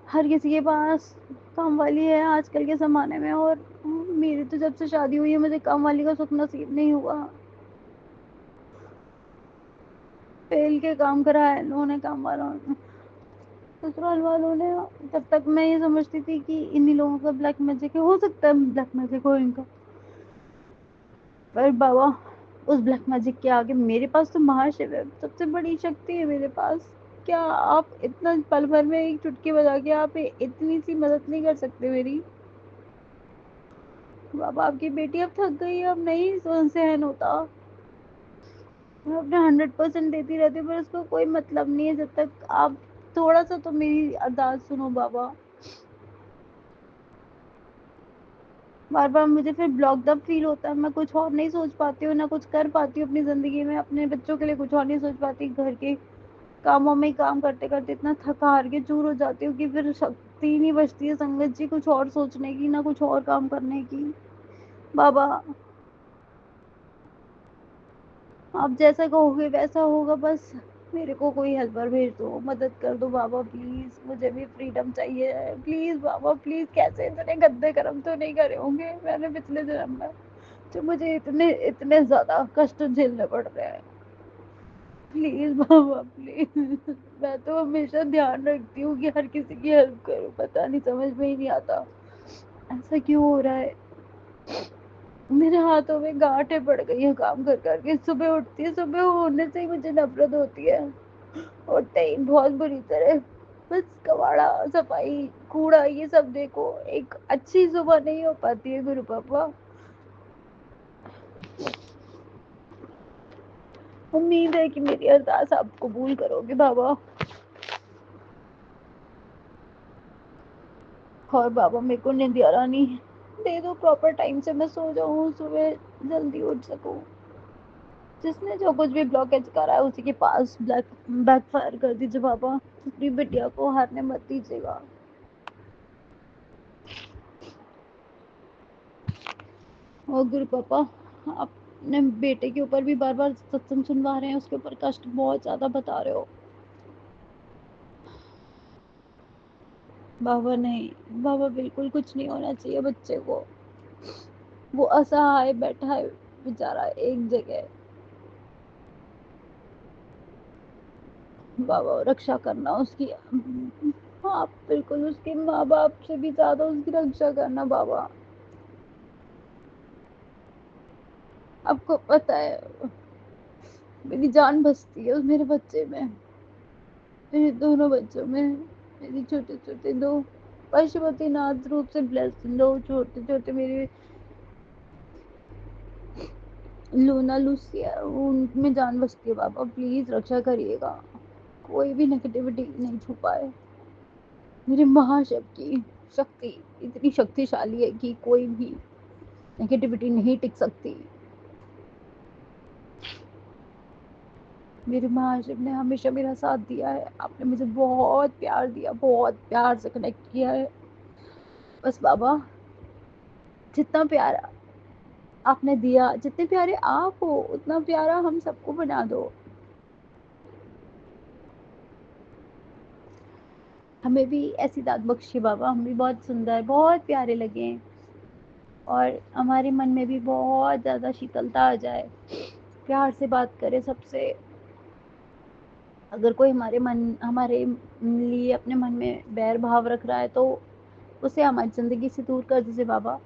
हर किसी के पास काम वाली है आजकल के ज़माने में, और मेरी तो जब से शादी हुई है मुझे काम वाली का सुख नसीब नहीं हुआ। फेल के काम करा है इन्होंने, काम वालों ने, ससुराल वालों ने। तब तक मैं ये समझती थी कि इन्हीं लोगों का ब्लैक मैजिक है, हो सकता है ब्लैक मैजिक हो इनका। पर बाबा उस ब्लैक मैजिक के आगे मेरे पास तो महाशिव है, सबसे बड़ी शक्ति है मेरे पास। क्या आप इतना पल भर में एक चुटकी बजा के आप इतनी सी मदद नहीं कर सकते मेरी? बाबा आपकी बेटी अब थक गई है, अब नहीं सहन होता। मैं अपना 100% देती रहती हूँ, पर उसको कोई मतलब नहीं है जब तक आप थोड़ा सा तो मेरी अरदास सुनो बाबा। बार बार मुझे फिर ब्लॉक्ड अप फील होता है, मैं कुछ और नहीं सोच पाती हूँ, ना कुछ कर पाती हूँ अपनी ज़िंदगी में, अपने बच्चों के लिए कुछ और नहीं सोच पाती। घर के कामों में ही काम करते करते इतना थका हार के चूर हो जाती हूँ कि फिर शक्ति नहीं बचती है संगत जी कुछ और सोचने की, ना कुछ और काम करने की। बाबा आप जैसा कहोगे वैसा होगा, बस मेरे को कोई हेल्पर भेज दो, मदद कर दो बाबा प्लीज, मुझे भी फ्रीडम चाहिए है प्लीज बाबा प्लीज। कैसे इतने गंदे कर्म तो नहीं करे होंगे मैंने पिछले जन्म में, जो मुझे इतने इतने ज्यादा कष्ट झेलने पड़ रहे हैं। Please Baba please. मैं तो हमेशा ध्यान रखती हूँ कि हर किसी की हेल्प करूँ, पता नहीं समझ में ही नहीं आता ऐसा क्यों हो रहा है। मेरे हाथों में गांठें पड़ गई है काम कर करके, सुबह उठती है, सुबह होने से ही मुझे नफरत होती है, उठते ही बहुत बुरी तरह। बस कबाड़ा सफाई कूड़ा ये सब देखो, एक अच्छी सुबह नहीं हो पाती है गुरु पापा। उम्मीद है कि मेरी अरदास आप कबूल करोगे बाबा। और बाबा मेरे को निंदिया रानी दे दो, प्रॉपर टाइम से मैं सो जाऊं, सुबह जल्दी उठ सकूं। जिसने जो कुछ भी ब्लॉकेज करा है उसी के पास बैक फायर कर दीजिए बाबा, अपनी बिटिया को हारने मत दीजिएगा। और गुरु पापा आप अपने बेटे के ऊपर भी बार बार सत्संग सुनवा रहे हैं, उसके ऊपर कष्ट बहुत ज्यादा बता रहे हो बाबा। नहीं बाबा बिल्कुल कुछ नहीं होना चाहिए बच्चे को, वो असहाय बैठा है बेचारा एक जगह। बाबा रक्षा करना उसकी, हाँ बिल्कुल उसके माँ बाप से भी ज्यादा उसकी रक्षा करना बाबा। आपको पता है मेरी जान बसती है उस मेरे बच्चे में, मेरे दोनों बच्चों में, मेरी छोटे छोटे दो पशुपतिनाथ रूप से ब्लेस्ड दो छोटे छोटे मेरे लूना लूसिया, उनमें जान बसती है बाबा। प्लीज रक्षा करिएगा, कोई भी नेगेटिविटी नहीं छुपाए। मेरे महाशिव की शक्ति इतनी शक्तिशाली है कि कोई भी नेगेटिविटी नहीं टिक सकती। मेरे महाशिव ने हमेशा मेरा साथ दिया है, आपने मुझे बहुत प्यार दिया, बहुत प्यार से कनेक्ट किया है। बस बाबा जितना प्यार आपने दिया, जितने प्यारे आप हो उतना प्यारा हम सबको बना दो। हमें भी ऐसी दात बख्शी बाबा, हम भी बहुत सुंदर बहुत प्यारे लगे और हमारे मन में भी बहुत ज्यादा शीतलता आ जाए, प्यार से बात करे सबसे। अगर कोई हमारे लिए अपने मन में बैर भाव रख रहा है तो उसे हमारी जिंदगी से दूर कर दीजिए बाबा।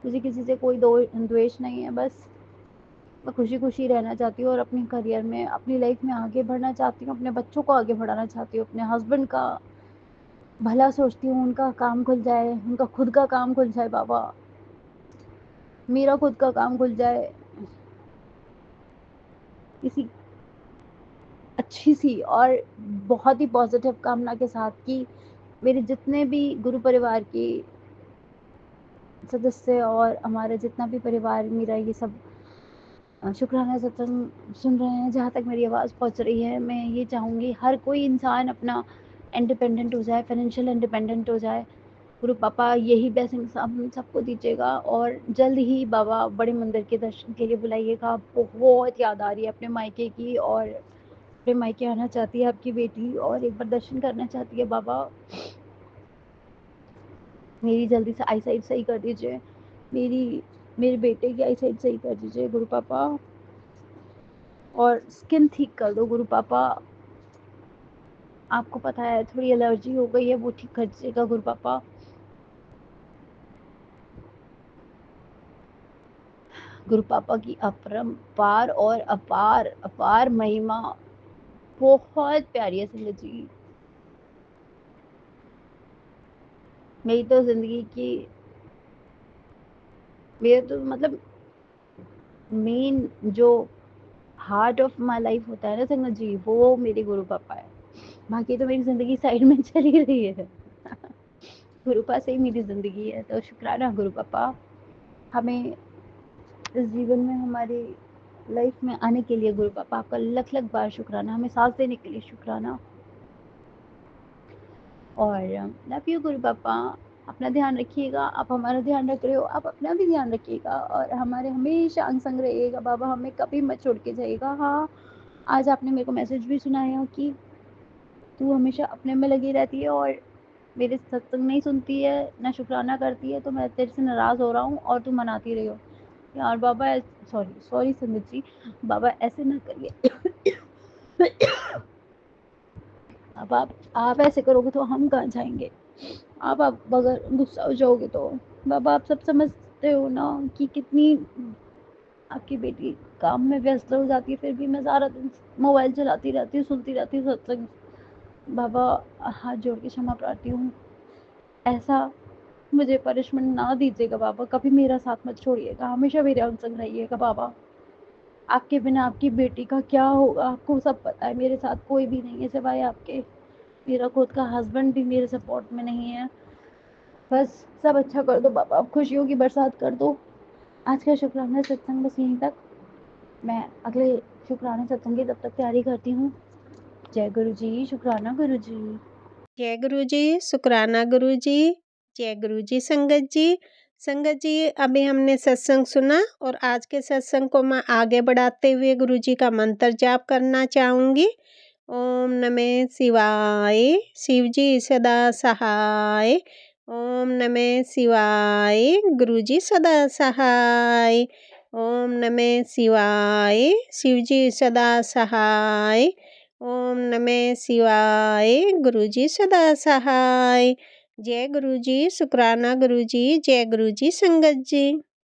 मुझे किसी से कोई द्वेष नहीं है, बस मैं खुशी खुशी रहना चाहती हूँ और अपने करियर में अपनी लाइफ में आगे बढ़ना चाहती हूँ, अपने बच्चों को आगे बढ़ाना चाहती हूँ, अपने हस्बैंड का भला सोचती हूँ, उनका काम खुल जाए, उनका खुद का काम खुल जाए बाबा, मेरा खुद का काम खुल जाए किसी अच्छी सी और बहुत ही पॉजिटिव कामना के साथ कि मेरे जितने भी गुरु परिवार के सदस्य और हमारा जितना भी परिवार मेरा ये सब शुक्राना सत्संग सुन रहे हैं, जहाँ तक मेरी आवाज़ पहुँच रही है, मैं ये चाहूँगी हर कोई इंसान अपना इंडिपेंडेंट हो जाए, फाइनेंशियल इंडिपेंडेंट हो जाए। गुरु पापा यही ब्लेसिंग्स हम सबको दीजिएगा और जल्द ही बाबा बड़े मंदिर के दर्शन के लिए बुलाइएगा। बहुत याद आ रही है अपने मायके की, और अपने मायके आना चाहती है आपकी बेटी और एक बार दर्शन करना चाहती है बाबा। मेरी जल्दी से आई साइड सही कर दीजिए, मेरे बेटे की आई साइड सही कर दीजिए गुरु पापा, और स्किन ठीक कर दो गुरु पापा। आपको पता है थोड़ी एलर्जी हो गई है, वो ठीक कर दीजिएगा गुरु पापा। गुरु पापा की अपरंपार और अपार अपार महिमा बहुत प्यारी है संगत जी। मेरी तो जिंदगी की ये तो मतलब मेन जो हार्ट ऑफ माई लाइफ होता है ना संगत जी, वो मेरे गुरु पापा है। बाकी तो मेरी ज़िंदगी साइड में चल ही रही है। गुरु पापा से ही मेरी ज़िंदगी है, तो शुक्राना गुरु पापा, हमें इस जीवन में हमारी लाइफ में आने के लिए। गुरु पापा आपका लख लख बार शुक्राना, हमें सांस देने के लिए शुक्राना। और लव यू गुरु पापा, अपना ध्यान रखिएगा, आप हमारा ध्यान रख रहे हो, आप अपना भी ध्यान रखिएगा और हमारे हमेशा अंग संग रहिएगा बाबा, हमें कभी मत छोड़ के जाइएगा। हाँ, आज आपने मेरे को मैसेज भी सुनाया कि तू हमेशा अपने में लगी रहती है और मेरे सत्संग नहीं सुनती है, ना शुक्राना करती है, तो मैं तेरे से नाराज़ हो रहा हूँ और तू मनाती रही हो। यार बाबा, सॉरी संगत जी, बाबा ऐसे ना करिए। अब आप ऐसे करोगे तो हम कहाँ जाएंगे? आप अगर गुस्सा हो जाओगे तो बाबा, आप सब समझते हो ना कि कितनी आपकी बेटी काम में व्यस्त हो जाती है, फिर भी मैं सारा दिन मोबाइल चलाती रहती हूँ, सुनती रहती हूँ सत्संग। बाबा, हाथ जोड़ के क्षमा प्रार्थी हूँ, ऐसा मुझे पनिशमेंट ना दीजिएगा बाबा, कभी मेरा साथ मत छोड़िएगा, हमेशा मेरे अंग संग रहिएगा बाबा। आपके बिना आपकी बेटी का क्या होगा, आपको सब पता है, मेरे साथ कोई भी नहीं है सिवाय आपके। मेरा खुद का हस्बैंड भी मेरे सपोर्ट में नहीं है। बस सब अच्छा कर दो बाबा, आप खुशियों की बरसात कर दो। आज का शुक्राना सत्संग बस यहीं तक, मैं अगले शुक्राना सत्संग की तब तक तैयारी करती हूँ। जय गुरु जी, शुक्राना गुरु जी। जय गुरु जी, शुक्राना गुरु जी, जय गुरु जी संगत जी। संगत जी, अभी हमने सत्संग सुना और आज के सत्संग को मैं आगे बढ़ाते हुए गुरु जी का मंत्र जाप करना चाहूँगी। ओम नमः शिवाय, शिव जी सदा सहाय। ओम नमः शिवाय, गुरु जी सदा सहाय। ओम नमः शिवाय, शिव जी सदा सहाय। ओम नमः शिवाय, गुरु जी सदा सहाय। जय गुरु जी, शुक्राना गुरु जी, जय गुरु जी संगत जी।